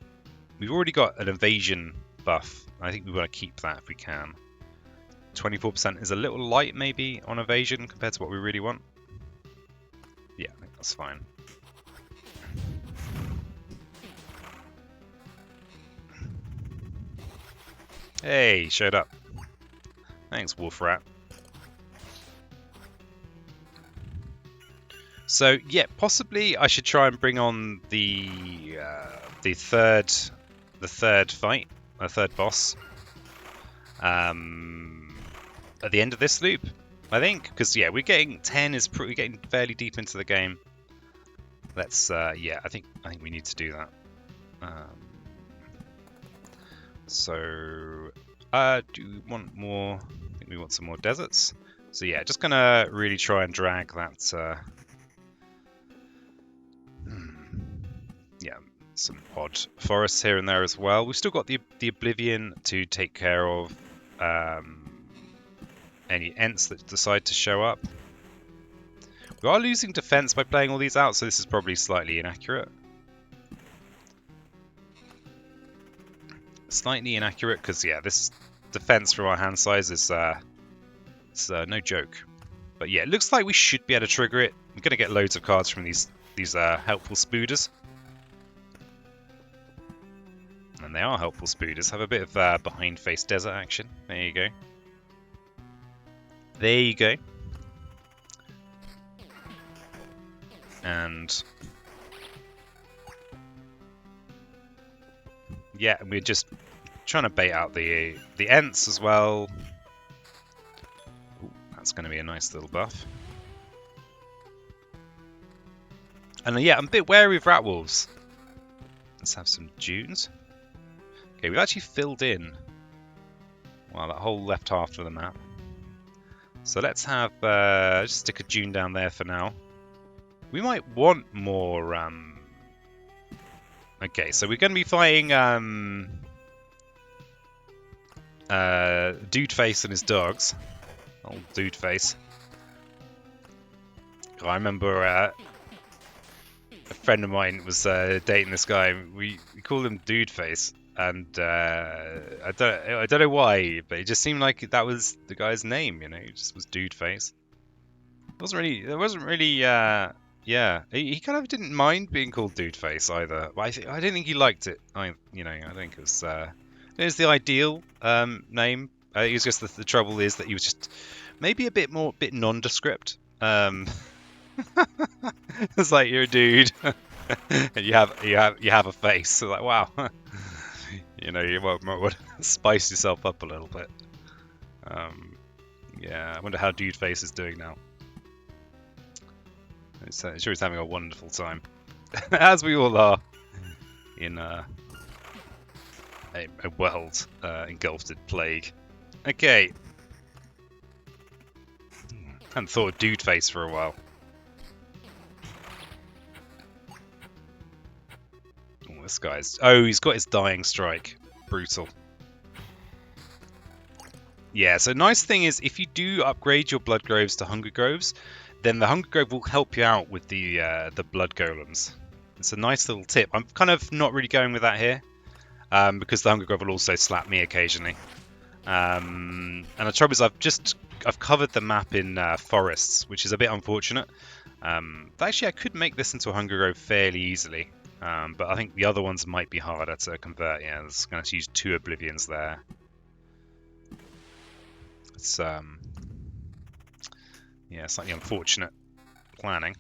We've already got an evasion buff. I think we want to keep that if we can. 24% is a little light maybe on evasion compared to what we really want. Yeah, I think that's fine. Hey, showed up. Thanks, Wolf Rat. So yeah, possibly I should try and bring on the third fight, the third boss, at the end of this loop, I think, because yeah, we're getting we're getting fairly deep into the game. Let's yeah, I think we need to do that. So do we want more? I think we want some more deserts. So yeah, just gonna really try and drag that. Yeah, some odd forests here and there as well. We've still got the Oblivion to take care of any Ents that decide to show up. We are losing defense by playing all these out, so this is probably slightly inaccurate. Slightly inaccurate because yeah, this defense from our hand size is it's no joke. But yeah, it looks like we should be able to trigger it. I'm gonna get loads of cards from these helpful spooders. And they are helpful spooders. Have a bit of behind face desert action. There you go. There you go. And yeah, we're just trying to bait out the Ents as well. Ooh, that's going to be a nice little buff. And yeah, I'm a bit wary of rat wolves. Let's have some dunes. Okay, we've actually filled in, well, that whole left half of the map. So let's have just stick a dune down there for now. We might want more. Okay, so we're going to be fighting Dude Face and his dogs. Old Dude Face. I remember a friend of mine was dating this guy. We called him Dude Face, and I don't know why, but it just seemed like that was the guy's name. You know, it just was Dude Face. It wasn't really. Yeah, he kind of didn't mind being called Dude Face either. But I didn't think he liked it. I think it was the ideal name. It was just the trouble is that he was just maybe a bit nondescript. It's like you're a dude, and you have a face. So like, wow, you know, you might want to spice yourself up a little bit. Yeah, I wonder how Dude Face is doing now. I'm sure he's having a wonderful time, as we all are, in a world engulfed in plague. Okay, hadn't thought of Dude Face for a while. Oh, this guy's... Oh, he's got his dying strike. Brutal. Yeah, so nice thing is, if you do upgrade your blood groves to hunger groves, then the hunger grove will help you out with the blood golems. It's a nice little tip. I'm kind of not really going with that here, because the hunger grove will also slap me occasionally. And the trouble is, I've covered the map in forests, which is a bit unfortunate. But actually, I could make this into a hunger grove fairly easily, but I think the other ones might be harder to convert. Yeah, I'm going to use 2 oblivions there. It's Yeah, slightly unfortunate planning.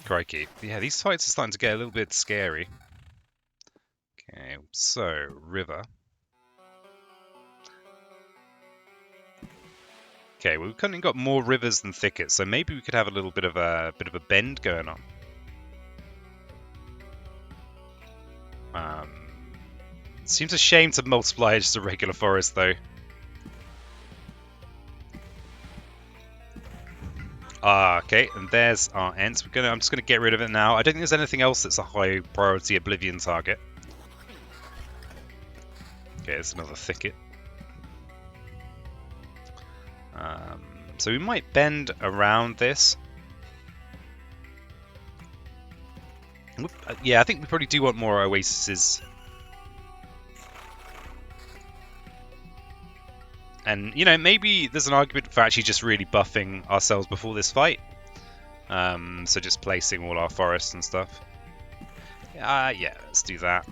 Crikey. Yeah, these fights are starting to get a little bit scary. Okay, so river. Okay, well, we've kind of got more rivers than thickets, so maybe we could have a little bit of a bend going on. It seems a shame to multiply just a regular forest, though. Okay, and there's our ents. I'm just gonna get rid of it now. I don't think there's anything else that's a high priority Oblivion target. Okay, there's another thicket. So we might bend around this. Yeah, I think we probably do want more oases. And, you know, maybe there's an argument for actually just really buffing ourselves before this fight. So just placing all our forests and stuff. Yeah, let's do that.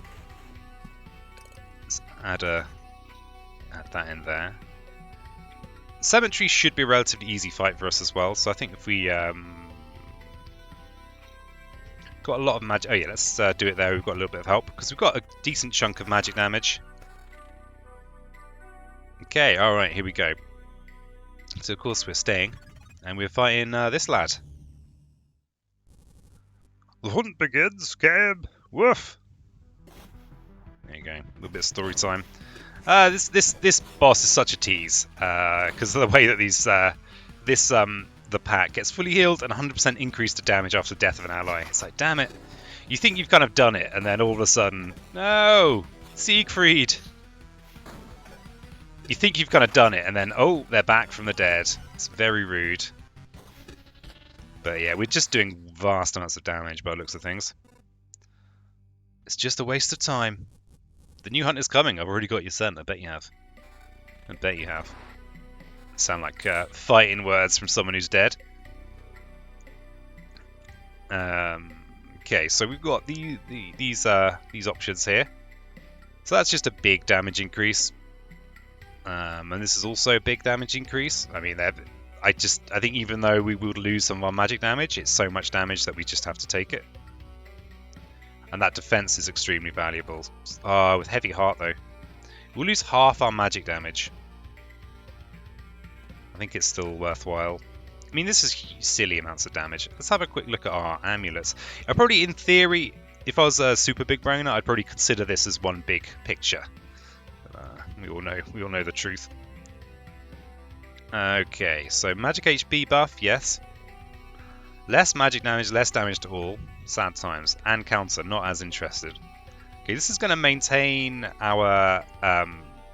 Let's add that in there. Cemetery should be a relatively easy fight for us as well, so I think if we got a lot of magic. Oh yeah, let's do it there. We've got a little bit of help because we've got a decent chunk of magic damage. Okay, all right, here we go. So of course we're staying, and we're fighting this lad. The hunt begins, Cab. Woof. There you go. A little bit of story time. This boss is such a tease because of the way that the pack gets fully healed and 100% increase to damage after the death of an ally. It's like, damn it. You think you've kind of done it, and then all of a sudden, no, Siegfried. You think you've kind of done it, and then, oh, they're back from the dead. It's very rude. But yeah, we're just doing vast amounts of damage by the looks of things. It's just a waste of time. The new hunt is coming. I've already got you sent. I bet you have. I bet you have. Sound like fighting words from someone who's dead. Okay, so we've got these options here. So that's just a big damage increase. And this is also a big damage increase. I mean, I think even though we will lose some of our magic damage, it's so much damage that we just have to take it. And that defense is extremely valuable. With heavy heart though, we'll lose half our magic damage. I think it's still worthwhile. I mean, this is silly amounts of damage. Let's have a quick look at our amulets. I probably, in theory, if I was a super big brainer, I'd probably consider this as one big picture. We all know the truth. Okay, so magic HP buff, yes. Less magic damage, less damage to all. Sad times. And counter, not as interested. Okay, this is going to maintain our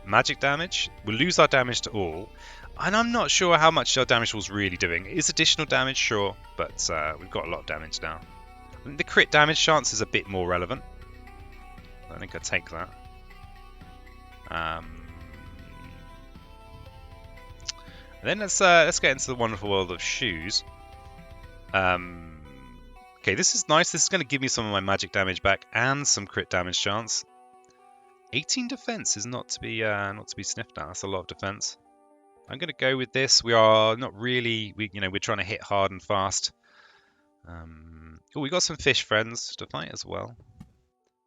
magic damage. We'll lose our damage to all. And I'm not sure how much our damage was really doing. It is additional damage, sure, but we've got a lot of damage now. I think the crit damage chance is a bit more relevant. I think I'd take that. Then let's get into the wonderful world of shoes. Okay, this is nice. This is going to give me some of my magic damage back and some crit damage chance. 18 defense is not to be sniffed at. That's a lot of defense. I'm going to go with this. We are not really, we're trying to hit hard and fast. Oh, we got some fish friends to fight as well.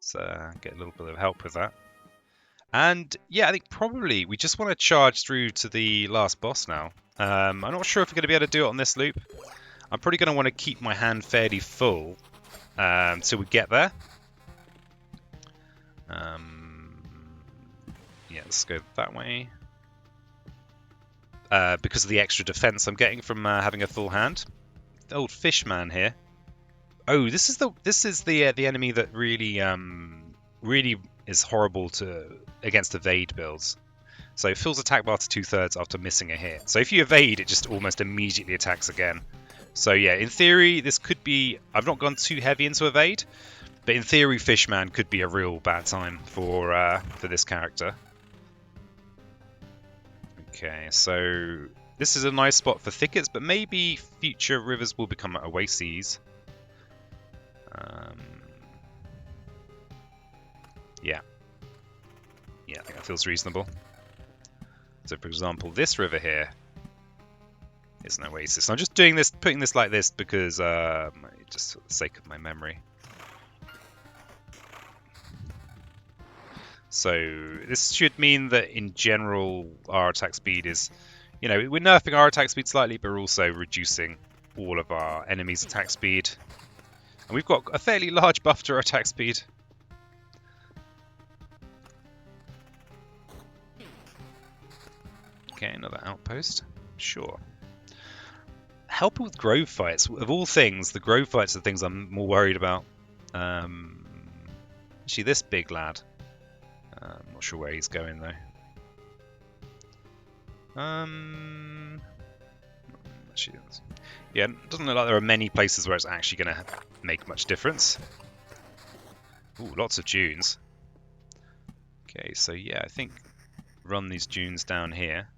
So get a little bit of help with that. And yeah, I think probably we just want to charge through to the last boss now. I'm not sure if we're going to be able to do it on this loop. I'm probably going to want to keep my hand fairly full till we get there. Yeah, let's go that way. Because of the extra defense I'm getting from having a full hand. The old fishman here. Oh, this is the enemy that really is horrible against evade builds. So it fills attack bar to 2/3 after missing a hit. So if you evade, it just almost immediately attacks again. So yeah, in theory, this could be... I've not gone too heavy into evade, but in theory, Fishman could be a real bad time for this character. Okay, so this is a nice spot for thickets, but maybe future rivers will become oases. Yeah, I think that feels reasonable. So, for example, this river here is an oasis. And I'm just doing this, putting this like this because just for the sake of my memory. So this should mean that in general our attack speed is, you know, we're nerfing our attack speed slightly, but we're also reducing all of our enemies' attack speed. And we've got a fairly large buff to our attack speed. Okay, another outpost. Sure. Help with grove fights. Of all things, the grove fights are the things I'm more worried about. Actually, this big lad. I'm not sure where he's going though. Actually, yeah, it doesn't look like there are many places where it's actually going to make much difference. Ooh, lots of dunes. Okay, so yeah, I think run these dunes down here.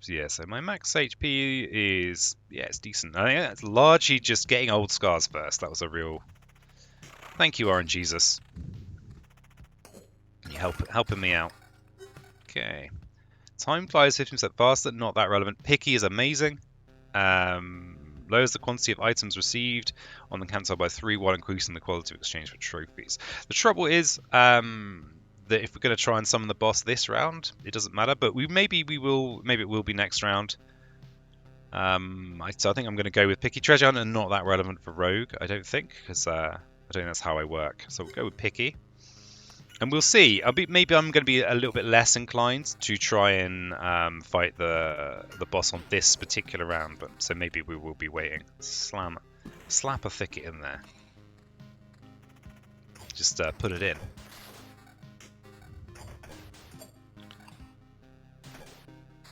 Yeah, so my max HP is, yeah, it's decent. I think that's largely just getting old scars first. That was a real... Thank you, RNGesus. You're helping me out. Okay. Time flies 15% faster, not that relevant. Picky is amazing. Lowers the quantity of items received on the campsite by 3 while increasing the quality of exchange for trophies. The trouble is that if we're going to try and summon the boss this round, it doesn't matter, but maybe it will be next round. So I think I'm going to go with Picky Treasure Hunt, and not that relevant for Rogue, I don't think, because I don't think that's how I work. So we'll go with Picky. And we'll see. Maybe I'm going to be a little bit less inclined to try and fight the boss on this particular round, but so maybe we will be waiting. Slap a thicket in there. Just put it in.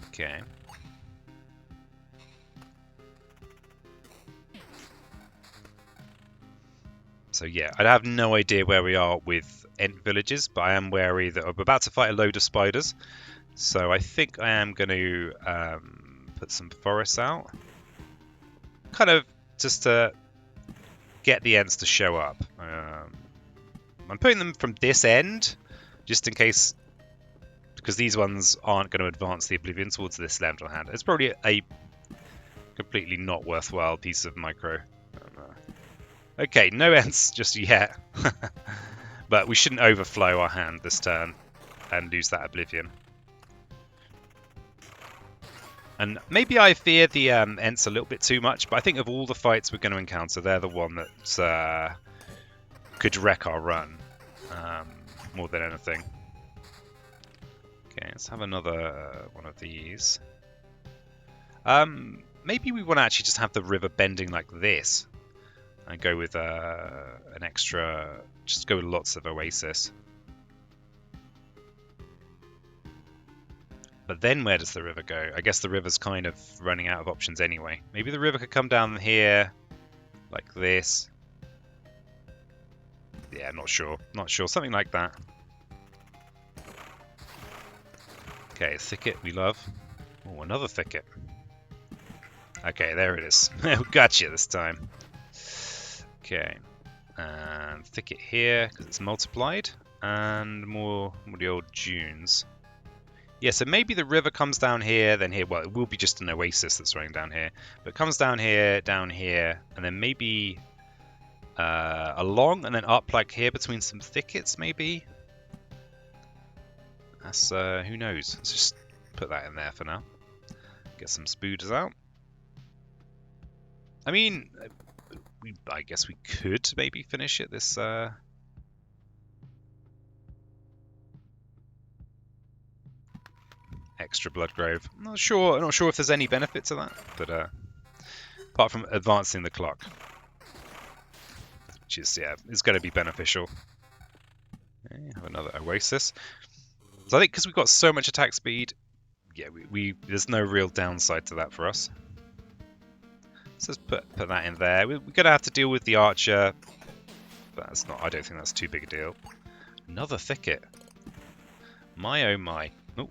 Okay. So yeah, I have no idea where we are with Ent villages, but I am wary that I'm about to fight a load of spiders. So I think I am going to put some forests out. Kind of just to get the Ents to show up. I'm putting them from this end, just in case, because these ones aren't going to advance the Oblivion towards this left hand. It's probably a completely not worthwhile piece of micro. Okay, no Ents just yet. But we shouldn't overflow our hand this turn and lose that Oblivion. And maybe I fear the Ents a little bit too much, but I think of all the fights we're going to encounter, they're the one that could wreck our run more than anything. Okay, let's have another one of these. Maybe we want to actually just have the river bending like this. And go with an extra, just go with lots of oasis. But then where does the river go? I guess the river's kind of running out of options anyway. Maybe the river could come down here, like this. Yeah, not sure. Not sure. Something like that. Okay, thicket we love. Oh, another thicket. Okay, there it is. Gotcha this time. Okay, and thicket here because it's multiplied, and more the old dunes. Yeah, so maybe the river comes down here, then here. Well, it will be just an oasis that's running down here, but it comes down here, and then maybe along and then up like here between some thickets, maybe. That's who knows. Let's just put that in there for now. Get some spooders out. I mean, I guess we could maybe finish it this extra blood grove. I'm not sure if there's any benefit to that, but apart from advancing the clock, which is is going to be beneficial. Okay, have another oasis. So I think because we've got so much attack speed, yeah, there's no real downside to that for us. So let's put that in there. We're going to have to deal with the archer. But that's not. I don't think that's too big a deal. Another thicket. My oh my. Oh.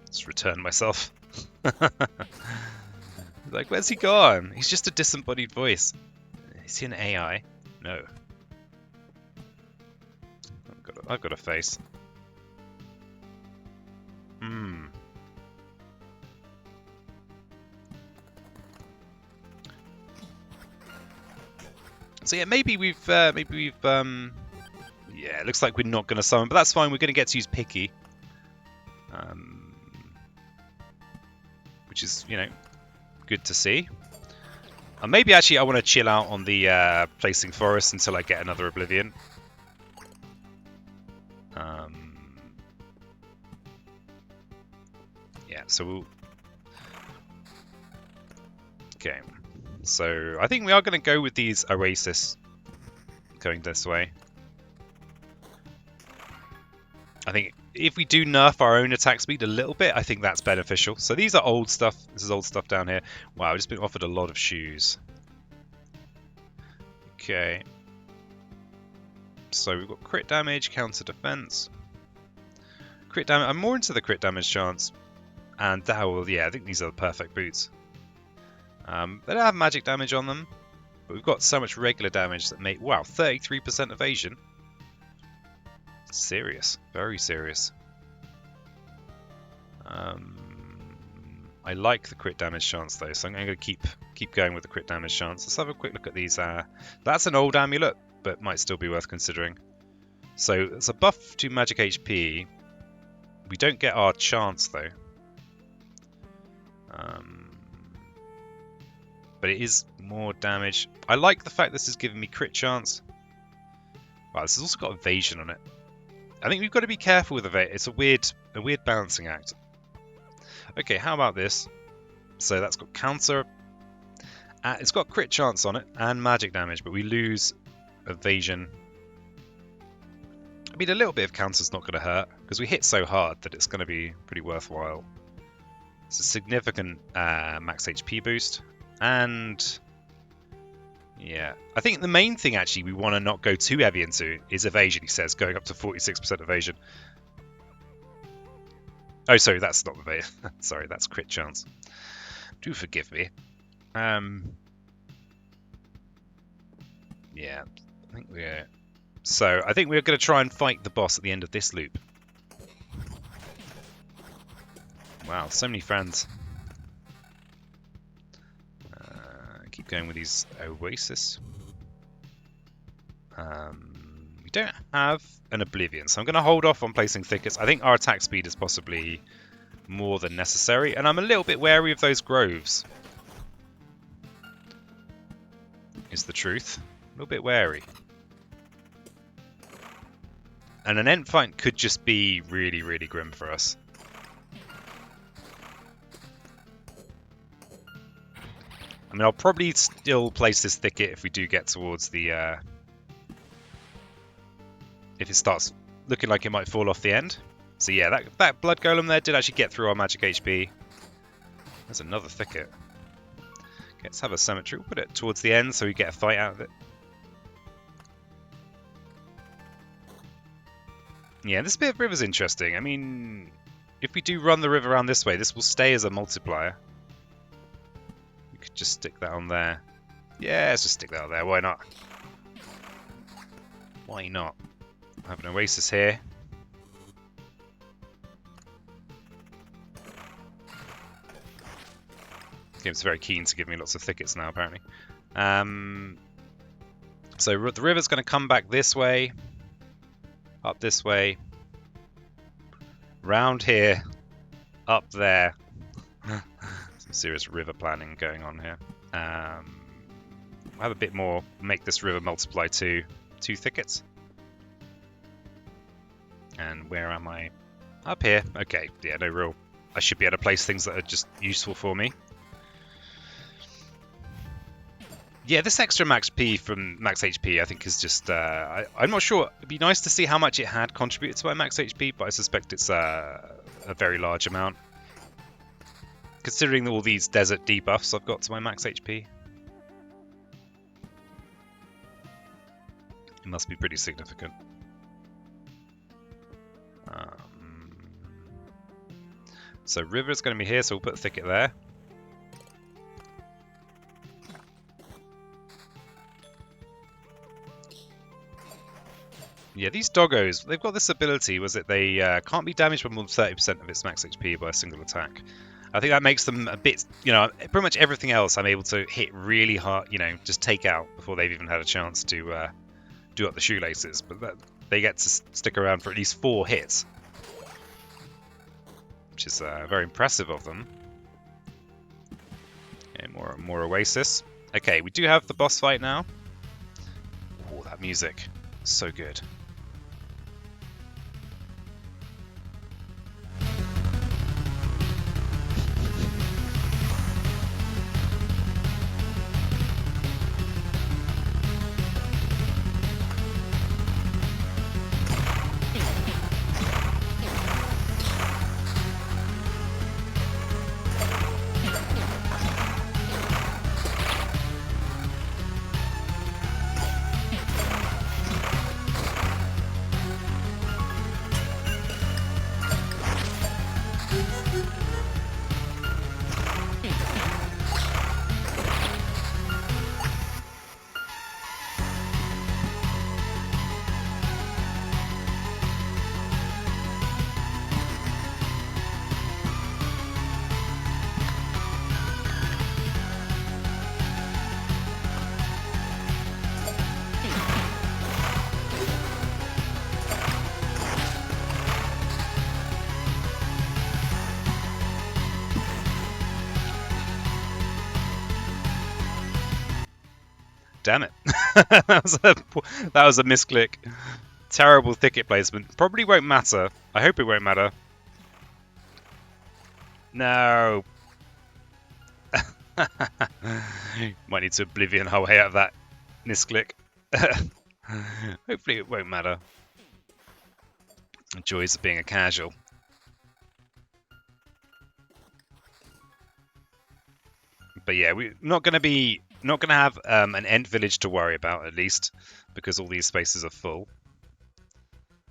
Let's return myself. Like, where's he gone? He's just a disembodied voice. Is he an AI? No. I've got I've got to face. So yeah, maybe we've yeah, it looks like we're not going to summon, but that's fine. We're going to get to use Picky, which is, you know, good to see. And maybe actually I want to chill out on the placing forest until I get another Oblivion. Yeah, so we'll... Okay, so I think we are going to go with these Oasis going this way. I think if we do nerf our own attack speed a little bit, I think that's beneficial. So these are old stuff. This is old stuff down here. Wow, I've just been offered a lot of shoes. Okay. So we've got crit damage, counter defense. Crit damage. I'm more into the crit damage chance. And that will, yeah, I think these are the perfect boots. They don't have magic damage on them, but we've got so much regular damage that make, wow, 33% evasion. Serious, very serious. I like the crit damage chance though, so I'm going to keep going with the crit damage chance. Let's have a quick look at these. That's an old amulet, but might still be worth considering. So it's a buff to magic HP. We don't get our chance though. But it is more damage. I like the fact this is giving me crit chance. Wow, this has also got evasion on it. I think we've got to be careful with evasion. It's a weird balancing act. Okay, how about this? So that's got counter. It's got crit chance on it and magic damage, but we lose evasion. I mean, a little bit of counter's not going to hurt because we hit so hard that it's going to be pretty worthwhile. It's a significant max HP boost. And yeah, I think the main thing actually we want to not go too heavy into is evasion, he says, going up to 46% evasion. Oh, sorry, that's not evasion. Sorry, that's crit chance. Do forgive me. Yeah, I think we're... So, I think we're going to try and fight the boss at the end of this loop. Wow, so many friends. Keep going with these Oasis. We don't have an Oblivion, so I'm going to hold off on placing Thickets. I think our attack speed is possibly more than necessary, and I'm a little bit wary of those groves. Is the truth. A little bit wary. And an end fight could just be really, really grim for us. I mean, I'll probably still place this thicket if we do get towards the... if it starts looking like it might fall off the end. So yeah, that blood golem there did actually get through our magic HP. There's another thicket. Okay, let's have a cemetery. We'll put it towards the end so we get a fight out of it. Yeah, this bit of river's interesting. I mean, if we do run the river around this way, this will stay as a multiplier. Could just stick that on there. Yeah, let's just stick that on there. Why not? Why not? I have an oasis here. Game's very keen to give me lots of thickets now, apparently. So the river's going to come back this way, up this way, round here, up there. Some serious river planning going on here. I'll have a bit more, make this river multiply to 2 thickets. And where am I? Up here. Okay, yeah, no real. I should be able to place things that are just useful for me. Yeah, this extra max P from max HP I think is just... I'm not sure. It'd be nice to see how much it had contributed to my max HP, but I suspect it's a very large amount. Considering all these desert debuffs I've got to my max HP. It must be pretty significant. So river's going to be here, so we'll put a thicket there. Yeah, these doggos, they've got this ability, was it they can't be damaged by more than 30% of its max HP by a single attack. I think that makes them a bit, you know, pretty much everything else I'm able to hit really hard, you know, just take out before they've even had a chance to do up the shoelaces. But they get to stick around for at least 4 hits, which is very impressive of them. Okay, more oasis. Okay, we do have the boss fight now. Oh, that music, so good. Damn it. that was a misclick. Terrible thicket placement. Probably won't matter. I hope it won't matter. No. Might need to oblivion our way out of that misclick. Hopefully it won't matter. The joys of being a casual. But yeah, we're not going to have an end village to worry about, at least, because all these spaces are full.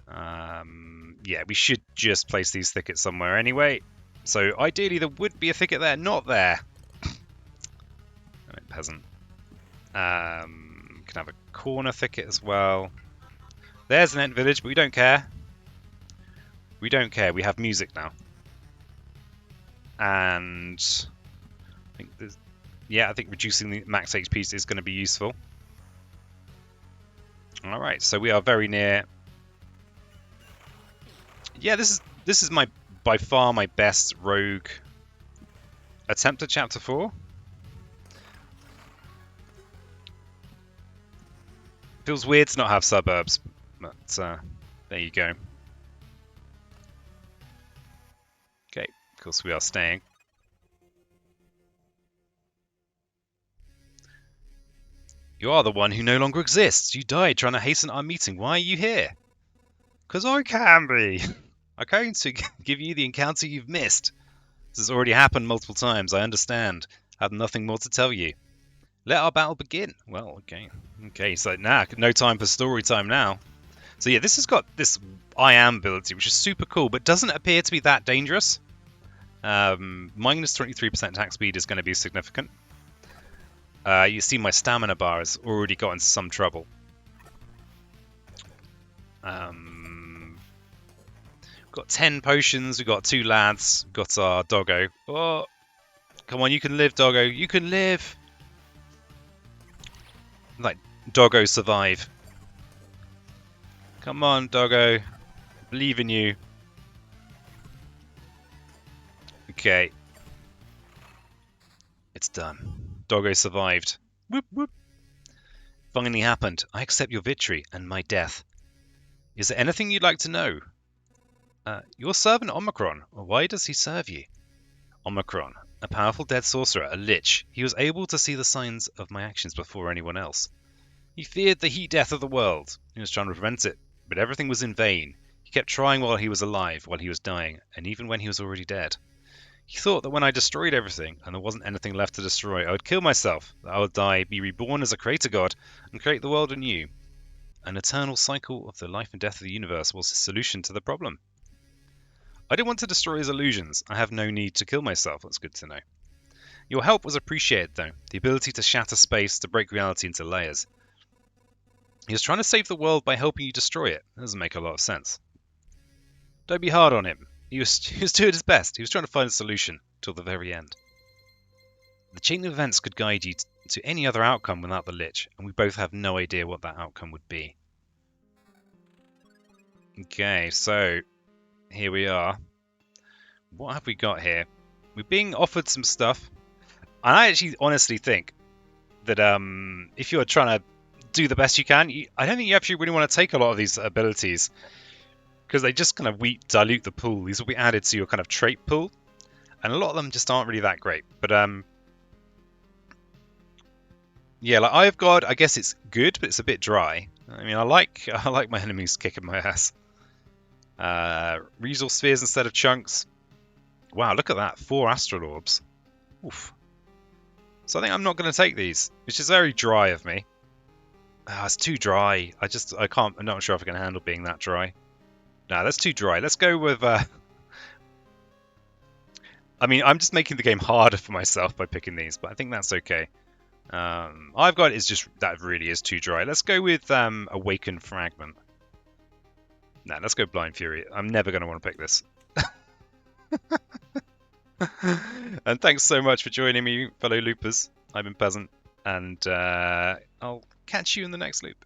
Yeah, we should just place these thickets somewhere anyway. So ideally there would be a thicket there, not there. Peasant. Can have a corner thicket as well. There's an ant village, but we don't care. We don't care. We have music now. And I think I think reducing the max HP is going to be useful. All right, so we are very near. Yeah, this is by far my best rogue attempt at Chapter 4. Feels weird to not have suburbs, but there you go. Okay, of course we are staying. You are the one who no longer exists. You died trying to hasten our meeting. Why are you here? Because I can be. I'm going to give you the encounter you've missed. This has already happened multiple times, I understand. I have nothing more to tell you. Let our battle begin. Well, okay. Okay, so no time for story time now. So yeah, this has got this I am ability, which is super cool, but doesn't appear to be that dangerous. Minus 23% attack speed is going to be significant. You see my stamina bar has already got into some trouble. We've got 10 potions, we've got 2 lads, we've got our doggo. Oh, come on, you can live, doggo, you can live! Like, doggo, survive. Come on, doggo, believe in you. Okay. It's done. Doggo survived. Whoop, whoop. Finally happened. I accept your victory and my death. Is there anything you'd like to know? Your servant Omicron. Why does he serve you? Omicron, a powerful dead sorcerer, a lich. He was able to see the signs of my actions before anyone else. He feared the heat death of the world. He was trying to prevent it, but everything was in vain. He kept trying while he was alive, while he was dying, and even when he was already dead. He thought that when I destroyed everything, and there wasn't anything left to destroy, I would kill myself, that I would die, be reborn as a creator god, and create the world anew. An eternal cycle of the life and death of the universe was his solution to the problem. I didn't want to destroy his illusions. I have no need to kill myself. That's good to know. Your help was appreciated, though. The ability to shatter space, to break reality into layers. He was trying to save the world by helping you destroy it. That doesn't make a lot of sense. Don't be hard on him. He was doing his best. He was trying to find a solution till the very end. The chain of events could guide you to any other outcome without the Lich, and we both have no idea what that outcome would be. Okay, so here we are. What have we got here? We're being offered some stuff. And I actually honestly think that if you're trying to do the best you can, I don't think you actually really want to take a lot of these abilities, because they just kind of dilute the pool. These will be added to your kind of trait pool, and a lot of them just aren't really that great. But yeah, like Eye of God, I guess it's good, but it's a bit dry. I mean, I like my enemies kicking my ass. Resource spheres instead of chunks. Wow, look at that, 4 astral orbs. Oof. So I think I'm not going to take these, which is very dry of me. It's too dry. I can't. I'm not sure if I can handle being that dry. No, that's too dry. Let's go with. I mean, I'm just making the game harder for myself by picking these, but I think that's okay. I've got is just that really is too dry. Let's go with Awakened Fragment. Nah, let's go Blind Fury. I'm never going to want to pick this. And thanks so much for joining me, fellow loopers. I've been Peasant, and I'll catch you in the next loop.